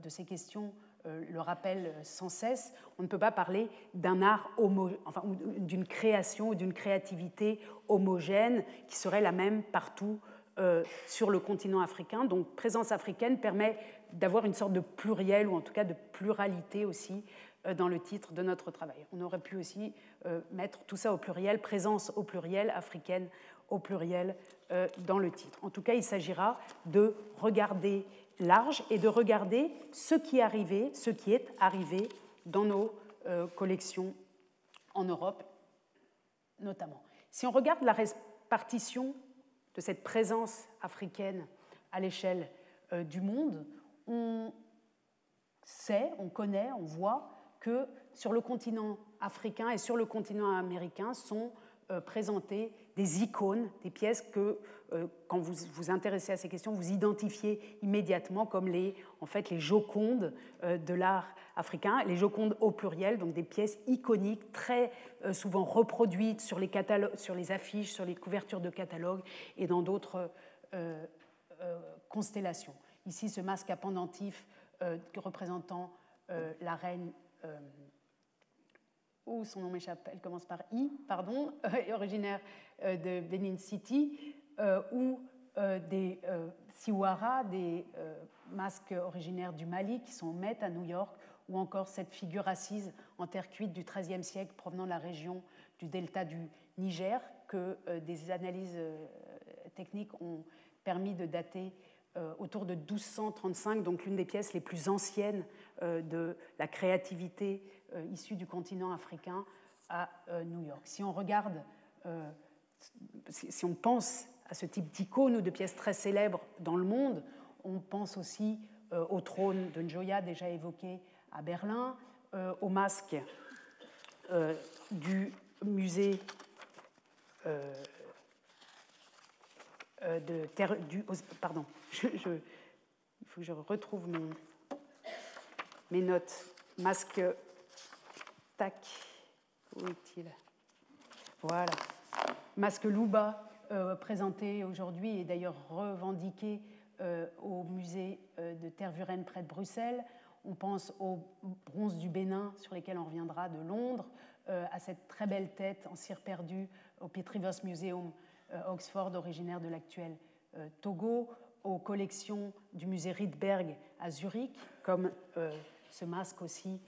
ces questions le rappellent sans cesse. On ne peut pas parler d'un art d'une création ou d'une créativité homogène qui serait la même partout sur le continent africain. Donc, présence africaine permet d'avoir une sorte de pluriel, ou en tout cas de pluralité aussi, dans le titre de notre travail. On aurait pu aussi mettre tout ça au pluriel, présence au pluriel, africaine au pluriel dans le titre. En tout cas, il s'agira de regarder large et de regarder ce qui est arrivé dans nos collections en Europe, notamment. Si on regarde la répartition de cette présence africaine à l'échelle du monde, on sait, on connaît, on voit que sur le continent africain et sur le continent américain sont présentées des icônes, des pièces que, quand vous vous intéressez à ces questions, vous identifiez immédiatement comme en fait, les jocondes de l'art africain, les jocondes au pluriel, donc des pièces iconiques, très souvent reproduites sur les affiches, sur les couvertures de catalogues et dans d'autres constellations. Ici, ce masque à pendentif représentant la reine, son nom m'échappe, elle commence par I, pardon, originaire de Benin City, ou des Siwara, des masques originaires du Mali qui sont au Met à New York, ou encore cette figure assise en terre cuite du XIIIe siècle provenant de la région du delta du Niger, que des analyses techniques ont permis de dater autour de 1235, donc l'une des pièces les plus anciennes de la créativité issue du continent africain à New York. Si on regarde, si on pense à ce type d'icônes ou de pièces très célèbres dans le monde, on pense aussi au trône de Njoya, déjà évoqué à Berlin, au masque du musée pardon, il faut que je retrouve mes notes. Masque, tac, où est-il? Voilà. Masque Luba, présenté aujourd'hui et d'ailleurs revendiqué au musée de Tervuren près de Bruxelles. On pense aux bronzes du Bénin, sur lesquels on reviendra, de Londres, à cette très belle tête en cire perdue au Pitt Rivers Museum Oxford, originaire de l'actuel Togo, aux collections du musée Rydberg à Zurich, comme ce masque aussi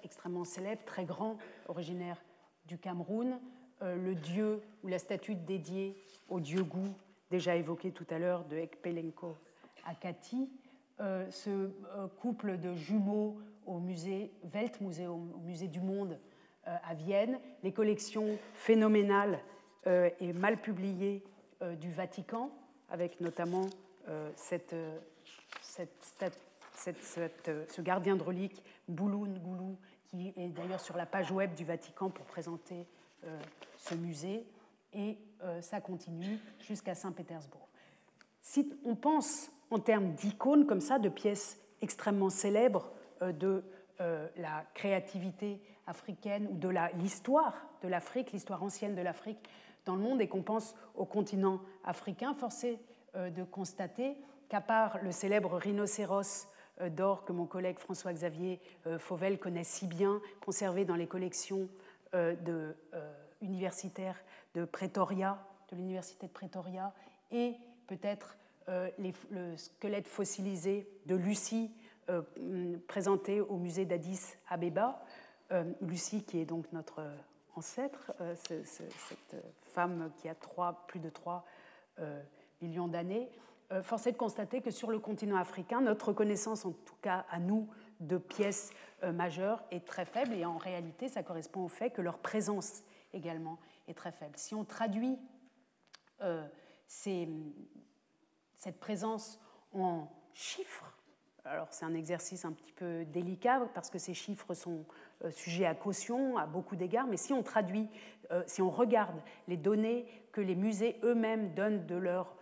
extrêmement célèbre, très grand, originaire du Cameroun, le dieu ou la statue dédiée au dieu Gou, déjà évoqué tout à l'heure, de Ekpelenko à Kati, ce couple de jumeaux au musée Weltmuseum, au musée du monde à Vienne, les collections phénoménales et mal publiées du Vatican, avec notamment ce gardien de reliques, Bouloun Goulou, qui est d'ailleurs sur la page web du Vatican pour présenter ce musée, et ça continue jusqu'à Saint-Pétersbourg. Si on pense en termes d'icônes comme ça, de pièces extrêmement célèbres de la créativité africaine ou de l'histoire de l'Afrique, l'histoire ancienne de l'Afrique dans le monde, et qu'on pense au continent africain, force est de constater qu'à part le célèbre rhinocéros d'or que mon collègue François-Xavier Fauvel connaît si bien, conservé dans les collections universitaires de Pretoria, de l'université de Pretoria, et peut-être le squelette fossilisé de Lucie présenté au musée d'Addis Abeba. Lucie qui est donc notre ancêtre, cette femme qui a plus de 3 millions d'années. Force est de constater que sur le continent africain, notre connaissance, en tout cas à nous, de pièces majeures est très faible, et en réalité, ça correspond au fait que leur présence également est très faible. Si on traduit cette présence en chiffres, alors c'est un exercice un petit peu délicat parce que ces chiffres sont sujets à caution à beaucoup d'égards, mais si on traduit, si on regarde les données que les musées eux-mêmes donnent de leurs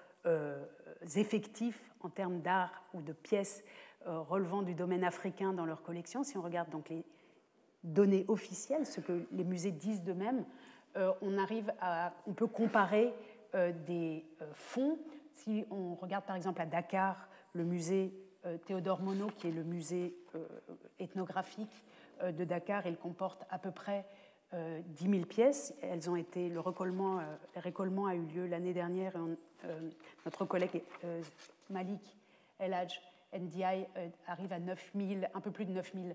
effectifs en termes d'art ou de pièces relevant du domaine africain dans leurs collections, si on regarde donc les données officielles, ce que les musées disent d'eux-mêmes, on peut comparer des fonds. Si on regarde par exemple à Dakar, le musée Théodore Monod, qui est le musée ethnographique de Dakar, il comporte à peu près 10 000 pièces. Le récollement a eu lieu l'année dernière. Notre collègue Malik El Hadj Ndiaye arrive à 9 000, un peu plus de 9 000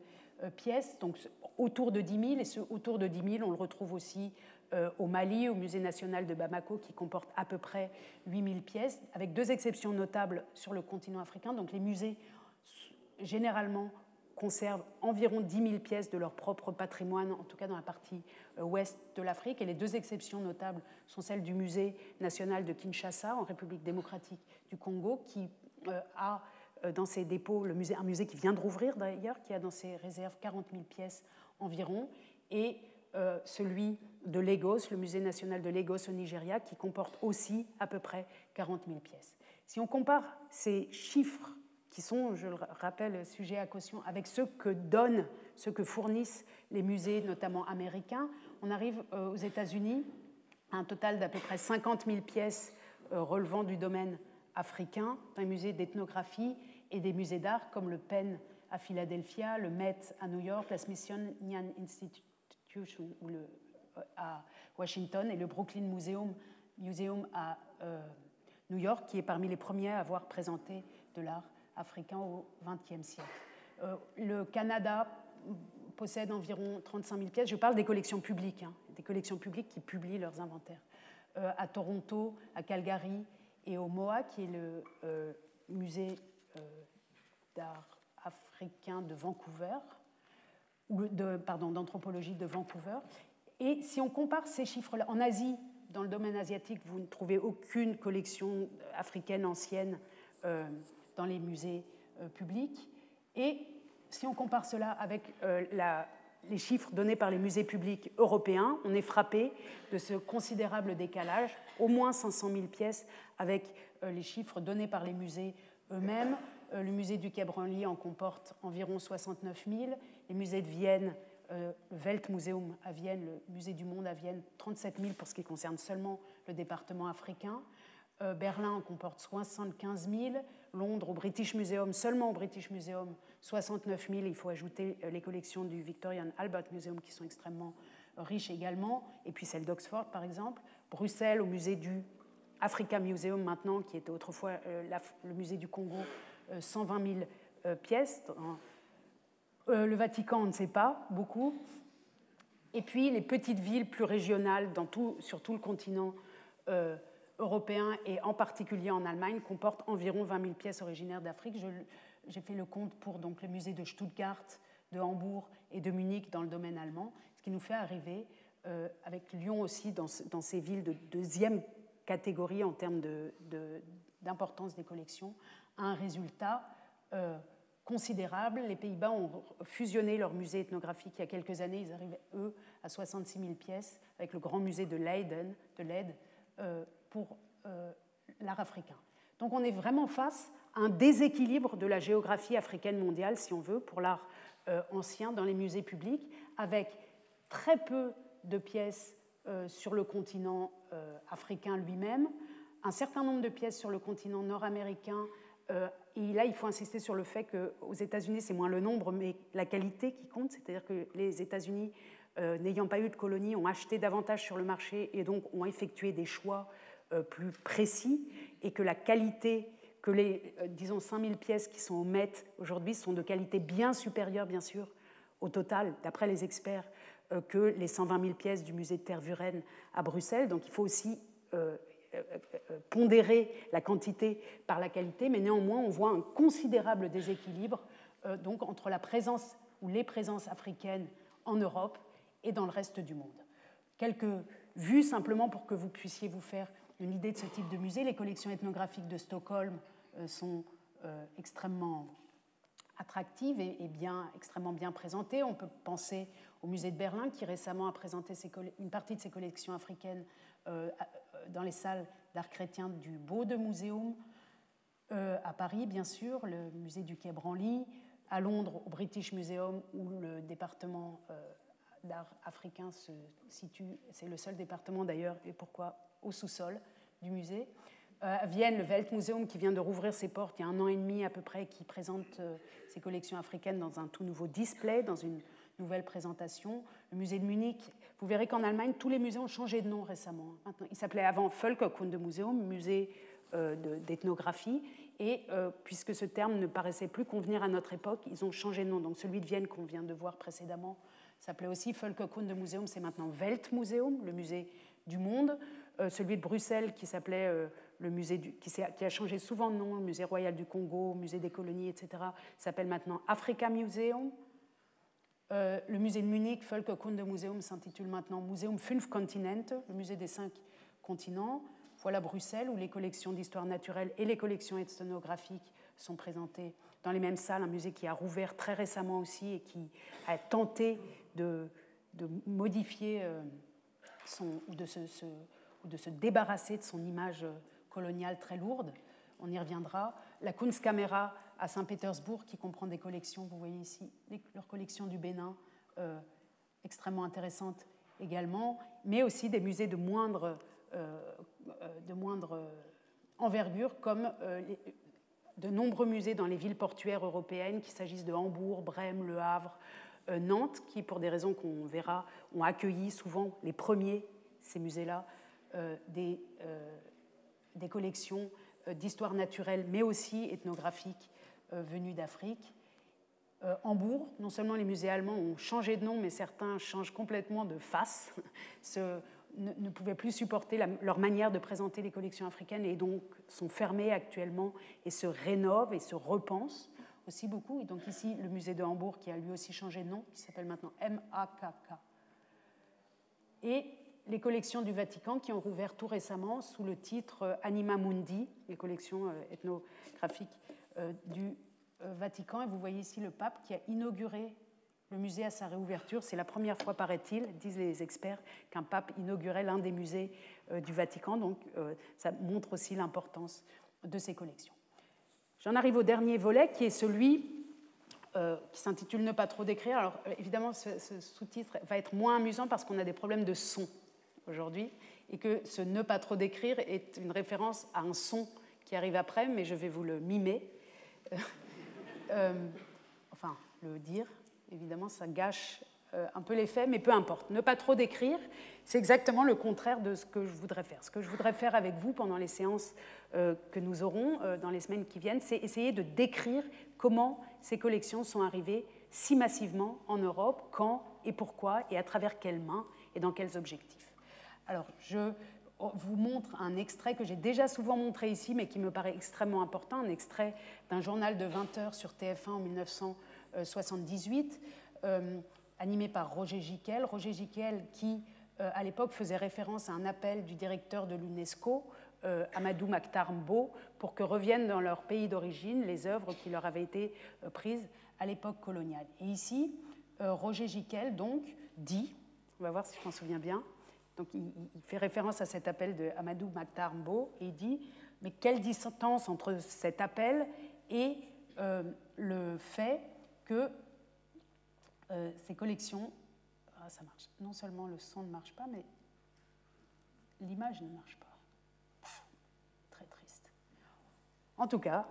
pièces, donc autour de 10 000. Et ce autour de 10 000, on le retrouve aussi au Mali, au musée national de Bamako, qui comporte à peu près 8 000 pièces, avec 2 exceptions notables sur le continent africain. Donc les musées, généralement, conservent environ 10 000 pièces de leur propre patrimoine, en tout cas dans la partie ouest de l'Afrique. Et les deux exceptions notables sont celles du Musée national de Kinshasa, en République démocratique du Congo, qui a dans ses dépôts un musée qui vient de rouvrir d'ailleurs, qui a dans ses réserves 40 000 pièces environ, et celui de Lagos, le musée national de Lagos au Nigeria, qui comporte aussi à peu près 40 000 pièces. Si on compare ces chiffres, qui sont, je le rappelle, sujets à caution, avec ceux que fournissent les musées, notamment américains, on arrive aux États-Unis à un total d'à peu près 50 000 pièces relevant du domaine africain, dans les musées d'ethnographie et des musées d'art comme le Penn à Philadelphia, le Met à New York, la Smithsonian Institution à Washington et le Brooklyn Museum à New York, qui est parmi les premiers à avoir présenté de l'art africain au XXe siècle. Le Canada possède environ 35 000 pièces. Je parle des collections publiques, des collections publiques qui publient leurs inventaires. À Toronto, à Calgary et au MOA, qui est le musée d'art africain de Vancouver, d'anthropologie de Vancouver. Et si on compare ces chiffres-là, en Asie, dans le domaine asiatique, vous ne trouvez aucune collection africaine ancienne dans les musées publics. Et si on compare cela avec les chiffres donnés par les musées publics européens, on est frappé de ce considérable décalage, au moins 500 000 pièces avec les chiffres donnés par les musées eux-mêmes. Le musée du Quai Branly en comporte environ 69 000, les musées de Vienne, le Weltmuseum à Vienne, le musée du monde à Vienne, 37 000 pour ce qui concerne seulement le département africain. Berlin en comporte 75 000, Londres au British Museum, seulement au British Museum, 69 000. Il faut ajouter les collections du Victorian Albert Museum qui sont extrêmement riches également, et puis celle d'Oxford par exemple. Bruxelles au musée du Africa Museum maintenant, qui était autrefois le musée du Congo, 120 000 pièces. Le Vatican, on ne sait pas beaucoup. Et puis les petites villes plus régionales sur tout le continent européen et en particulier en Allemagne comportent environ 20 000 pièces originaires d'Afrique. J'ai fait le compte pour donc, les musées de Stuttgart, de Hambourg et de Munich dans le domaine allemand, ce qui nous fait arriver, avec Lyon aussi, dans ces villes de deuxième catégorie en termes d'importance des collections, à un résultat considérable. Les Pays-Bas ont fusionné leur musée ethnographique il y a quelques années. Ils arrivaient, eux, à 66 000 pièces avec le grand musée de Leyden, pour l'art africain. Donc on est vraiment face à un déséquilibre de la géographie africaine mondiale, si on veut, pour l'art ancien dans les musées publics, avec très peu de pièces sur le continent africain lui-même, un certain nombre de pièces sur le continent nord-américain. Et là, il faut insister sur le fait qu'aux États-Unis, c'est moins le nombre, mais la qualité qui compte. C'est-à-dire que les États-Unis, n'ayant pas eu de colonies, ont acheté davantage sur le marché et donc ont effectué des choix plus précis, et que la qualité, que les, disons, 5000 pièces qui sont au Met aujourd'hui sont de qualité bien supérieure, bien sûr, au total, d'après les experts, que les 120 000 pièces du musée de Tervuren à Bruxelles. Donc il faut aussi pondérer la quantité par la qualité, mais néanmoins on voit un considérable déséquilibre donc, entre la présence ou les présences africaines en Europe et dans le reste du monde. Quelques vues simplement pour que vous puissiez vous faire une idée de ce type de musée. Les collections ethnographiques de Stockholm sont extrêmement attractives et extrêmement bien présentées. On peut penser au musée de Berlin qui récemment a présenté une partie de ses collections africaines dans les salles d'art chrétien du Bode Museum, à Paris bien sûr, le musée du Quai Branly, à Londres au British Museum où le département d'art africain se situe, c'est le seul département d'ailleurs, et pourquoi au sous-sol du musée. À Vienne, le Weltmuseum qui vient de rouvrir ses portes il y a 1 an et demi à peu près, qui présente ses collections africaines dans un tout nouveau display, dans une nouvelle présentation. Le musée de Munich, vous verrez qu'en Allemagne, tous les musées ont changé de nom récemment. Maintenant, il s'appelait avant Völkerkundemuseum, musée d'ethnographie, et puisque ce terme ne paraissait plus convenir à notre époque, ils ont changé de nom. Donc celui de Vienne qu'on vient de voir précédemment s'appelait aussi Völkerkundemuseum, c'est maintenant Weltmuseum, le musée du monde. Celui de Bruxelles qui s'appelait le musée qui a changé souvent de nom, le musée royal du Congo, le musée des colonies, etc., s'appelle maintenant Africa Museum. Le musée de Munich, Völkerkundemuseum, s'intitule maintenant Museum 5 Kontinente, le musée des 5 continents. Voilà Bruxelles, où les collections d'histoire naturelle et les collections ethnographiques sont présentées dans les mêmes salles. Un musée qui a rouvert très récemment aussi et qui a tenté de modifier ou de se débarrasser de son image coloniale très lourde. On y reviendra. La Kunstkamera à Saint-Pétersbourg, qui comprend des collections, vous voyez ici, leur collection du Bénin, extrêmement intéressante également, mais aussi des musées de moindre envergure, comme de nombreux musées dans les villes portuaires européennes, qu'il s'agisse de Hambourg, Brême, Le Havre, Nantes, qui, pour des raisons qu'on verra, ont accueilli souvent les premiers, ces musées-là, des collections d'histoire naturelle, mais aussi ethnographiques venues d'Afrique. Hambourg, non seulement les musées allemands ont changé de nom, mais certains changent complètement de face, ne pouvaient plus supporter leur manière de présenter les collections africaines et donc sont fermés actuellement et se rénovent et se repensent aussi beaucoup. Et donc ici, le musée de Hambourg qui a lui aussi changé de nom, qui s'appelle maintenant MAKK. Et les collections du Vatican qui ont rouvert tout récemment sous le titre Anima Mundi, les collections ethnographiques du Vatican. Et vous voyez ici le pape qui a inauguré le musée à sa réouverture. C'est la première fois, paraît-il, disent les experts, qu'un pape inaugurait l'un des musées du Vatican. Donc ça montre aussi l'importance de ces collections. J'en arrive au dernier volet, qui est celui qui s'intitule « Ne pas trop décrire ». Alors évidemment, ce sous-titre va être moins amusant parce qu'on a des problèmes de son aujourd'hui, et que ce « ne pas trop décrire » est une référence à un son qui arrive après, mais je vais vous le mimer. Enfin, le dire. Évidemment, ça gâche un peu l'effet, mais peu importe. Ne pas trop décrire, c'est exactement le contraire de ce que je voudrais faire. Ce que je voudrais faire avec vous pendant les séances que nous aurons dans les semaines qui viennent, c'est essayer de décrire comment ces collections sont arrivées si massivement en Europe, quand et pourquoi, et à travers quelles mains et dans quels objectifs. Alors, je vous montre un extrait que j'ai déjà souvent montré ici, mais qui me paraît extrêmement important, un extrait d'un journal de 20 heures sur TF1 en 1978, animé par Roger Gicquel. Roger Gicquel qui, à l'époque, faisait référence à un appel du directeur de l'UNESCO, Amadou Makhtar Mbow, pour que reviennent dans leur pays d'origine les œuvres qui leur avaient été prises à l'époque coloniale. Et ici, Roger Gicquel, donc, dit, on va voir si je m'en souviens bien, donc il fait référence à cet appel de Amadou Makhtar Mbow et il dit « Mais quelle distance entre cet appel et le fait que ces collections... » ça marche. Non seulement le son ne marche pas, mais l'image ne marche pas. Très triste. En tout cas,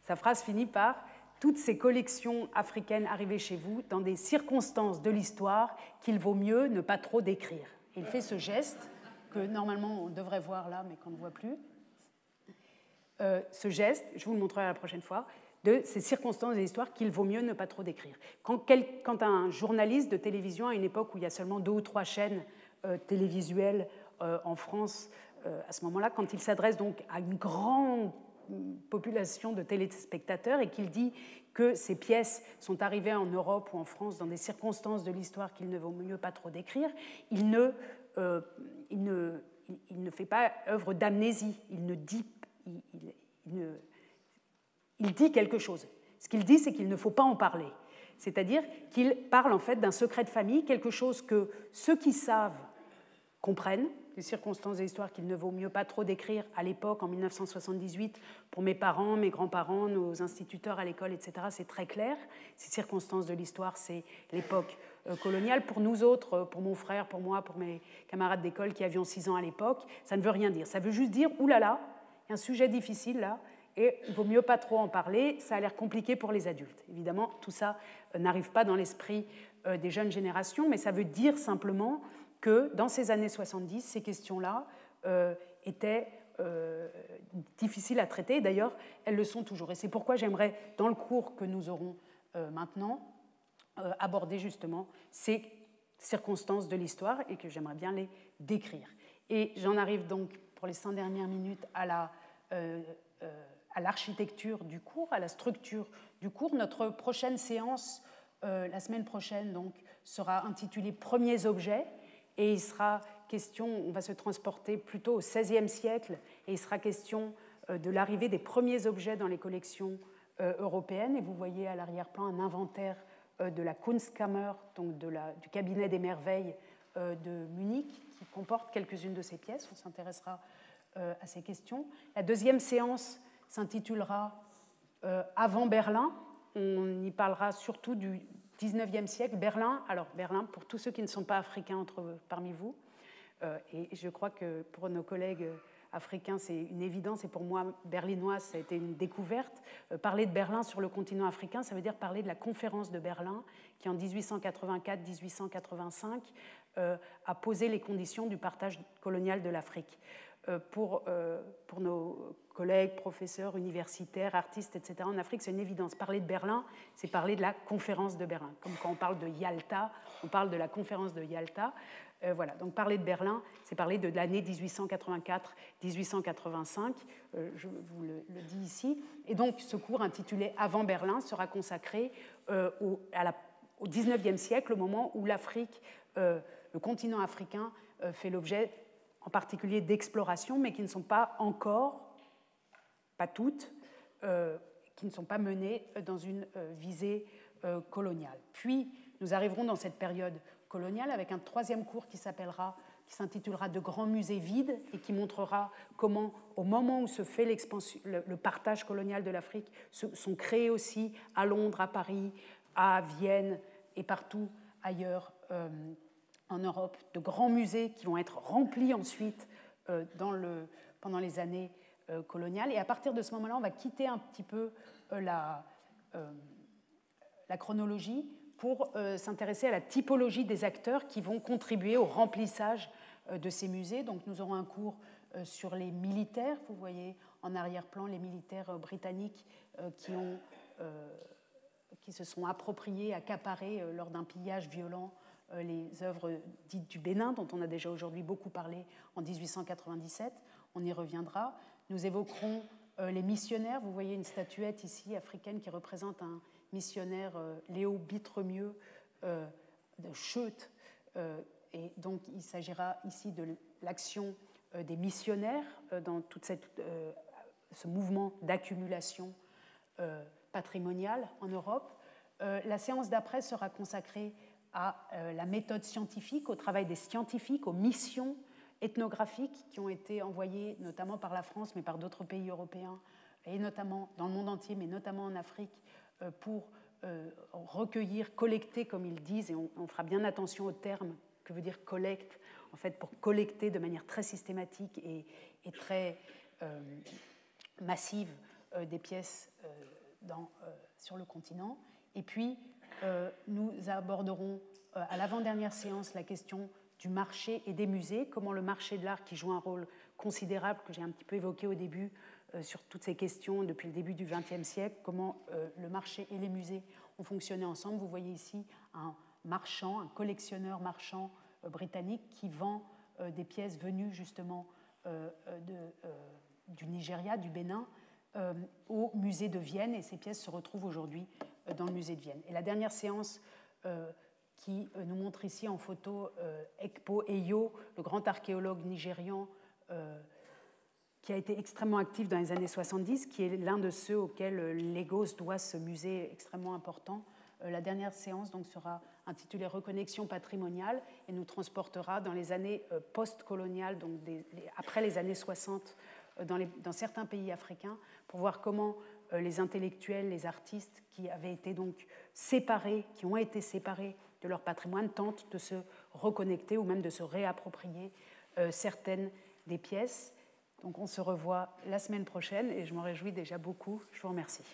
sa phrase finit par « Toutes ces collections africaines arrivées chez vous dans des circonstances de l'histoire qu'il vaut mieux ne pas trop décrire. » Et il fait ce geste que normalement on devrait voir là, mais qu'on ne voit plus. Ce geste, je vous le montrerai la prochaine fois, de ces circonstances de l'histoire qu'il vaut mieux ne pas trop décrire. Quand un journaliste de télévision, à une époque où il y a seulement 2 ou 3 chaînes télévisuelles en France, à ce moment-là, quand il s'adresse donc à une grande population de téléspectateurs et qu'il dit que ces pièces sont arrivées en Europe ou en France dans des circonstances de l'histoire qu'il ne vaut mieux pas trop décrire, il ne fait pas œuvre d'amnésie, il dit quelque chose. Ce qu'il dit, c'est qu'il ne faut pas en parler. C'est-à-dire qu'il parle en fait d'un secret de famille, quelque chose que ceux qui savent comprennent, des circonstances de l'histoire qu'il ne vaut mieux pas trop décrire à l'époque, en 1978, pour mes parents, mes grands-parents, nos instituteurs à l'école, etc. C'est très clair. Ces circonstances de l'histoire, c'est l'époque coloniale. Pour nous autres, pour mon frère, pour moi, pour mes camarades d'école qui avions 6 ans à l'époque, ça ne veut rien dire. Ça veut juste dire, oulala, il y a un sujet difficile là, et il vaut mieux pas trop en parler, ça a l'air compliqué pour les adultes. Évidemment, tout ça n'arrive pas dans l'esprit des jeunes générations, mais ça veut dire simplement que dans ces années 70, ces questions-là étaient difficiles à traiter. D'ailleurs, elles le sont toujours. Et c'est pourquoi j'aimerais, dans le cours que nous aurons maintenant, aborder justement ces circonstances de l'histoire et que j'aimerais bien les décrire. Et j'en arrive donc, pour les 5 dernières minutes à l'architecture du cours, à la structure du cours. Notre prochaine séance, la semaine prochaine, donc, sera intitulée « Premiers objets » et il sera question, on va se transporter plutôt au XVIe siècle et il sera question de l'arrivée des premiers objets dans les collections européennes. Et vous voyez à l'arrière-plan un inventaire de la Kunstkammer, donc du cabinet des merveilles de Munich, qui comporte quelques-unes de ces pièces. On s'intéressera à ces questions. La deuxième séance s'intitulera Avant Berlin. On y parlera surtout du XIXe siècle. Berlin, alors Berlin, pour tous ceux qui ne sont pas africains parmi vous, et je crois que pour nos collègues africains, c'est une évidence, et pour moi, berlinoise, ça a été une découverte. Parler de Berlin sur le continent africain, ça veut dire parler de la conférence de Berlin, qui en 1884-1885 a posé les conditions du partage colonial de l'Afrique. Pour nos collègues, professeurs, universitaires, artistes, etc., en Afrique, c'est une évidence. Parler de Berlin, c'est parler de la conférence de Berlin. Comme quand on parle de Yalta, on parle de la conférence de Yalta. Voilà, donc parler de Berlin, c'est parler de l'année 1884-1885, je vous le dis ici. Et donc ce cours intitulé « Avant Berlin » sera consacré au XIXe siècle, au moment où l'Afrique, le continent africain, fait l'objet en particulier d'explorations, mais qui ne sont pas encore, pas toutes, qui ne sont pas menées dans une visée coloniale. Puis nous arriverons dans cette période coloniale avec un troisième cours qui s'intitulera « De grands musées vides » et qui montrera comment, au moment où se fait le partage colonial de l'Afrique, sont créés aussi à Londres, à Paris, à Vienne et partout ailleurs en Europe, de grands musées qui vont être remplis ensuite pendant les années coloniales. Et à partir de ce moment-là, on va quitter un petit peu la chronologie pour s'intéresser à la typologie des acteurs qui vont contribuer au remplissage de ces musées. Donc nous aurons un cours sur les militaires. Vous voyez en arrière-plan les militaires britanniques qui se sont appropriés, accaparés lors d'un pillage violent les œuvres dites du Bénin, dont on a déjà aujourd'hui beaucoup parlé en 1897. On y reviendra. Nous évoquerons les missionnaires. Vous voyez une statuette ici africaine qui représente un missionnaire, Léo Bitremieux de Scheut. Et donc il s'agira ici de l'action des missionnaires dans tout ce mouvement d'accumulation patrimoniale en Europe. La séance d'après sera consacrée à la méthode scientifique, au travail des scientifiques, aux missions ethnographiques qui ont été envoyées notamment par la France, mais par d'autres pays européens, et notamment dans le monde entier, mais notamment en Afrique, pour recueillir, collecter, comme ils disent, et on fera bien attention au terme que veut dire collecte, en fait, pour collecter de manière très systématique et très massive des pièces sur le continent. Et puis, nous aborderons à l'avant-dernière séance la question du marché et des musées, comment le marché de l'art, qui joue un rôle considérable, que j'ai un petit peu évoqué au début, sur toutes ces questions depuis le début du XXe siècle, comment le marché et les musées ont fonctionné ensemble. Vous voyez ici un marchand, un collectionneur marchand britannique qui vend des pièces venues justement du Nigeria, du Bénin, au musée de Vienne, et ces pièces se retrouvent aujourd'hui dans le musée de Vienne. Et la dernière séance qui nous montre ici en photo Ekpo Eyo, le grand archéologue nigérian qui a été extrêmement actif dans les années 70, qui est l'un de ceux auxquels Lagos doit ce musée extrêmement important. La dernière séance donc, sera intitulée « Reconnexion patrimoniale » et nous transportera dans les années post-coloniales, donc après les années 60, dans certains pays africains, pour voir comment les intellectuels, les artistes qui avaient été donc séparés, qui ont été séparés de leur patrimoine, tentent de se reconnecter ou même de se réapproprier certaines des pièces. Donc on se revoit la semaine prochaine et je m'en réjouis déjà beaucoup. Je vous remercie.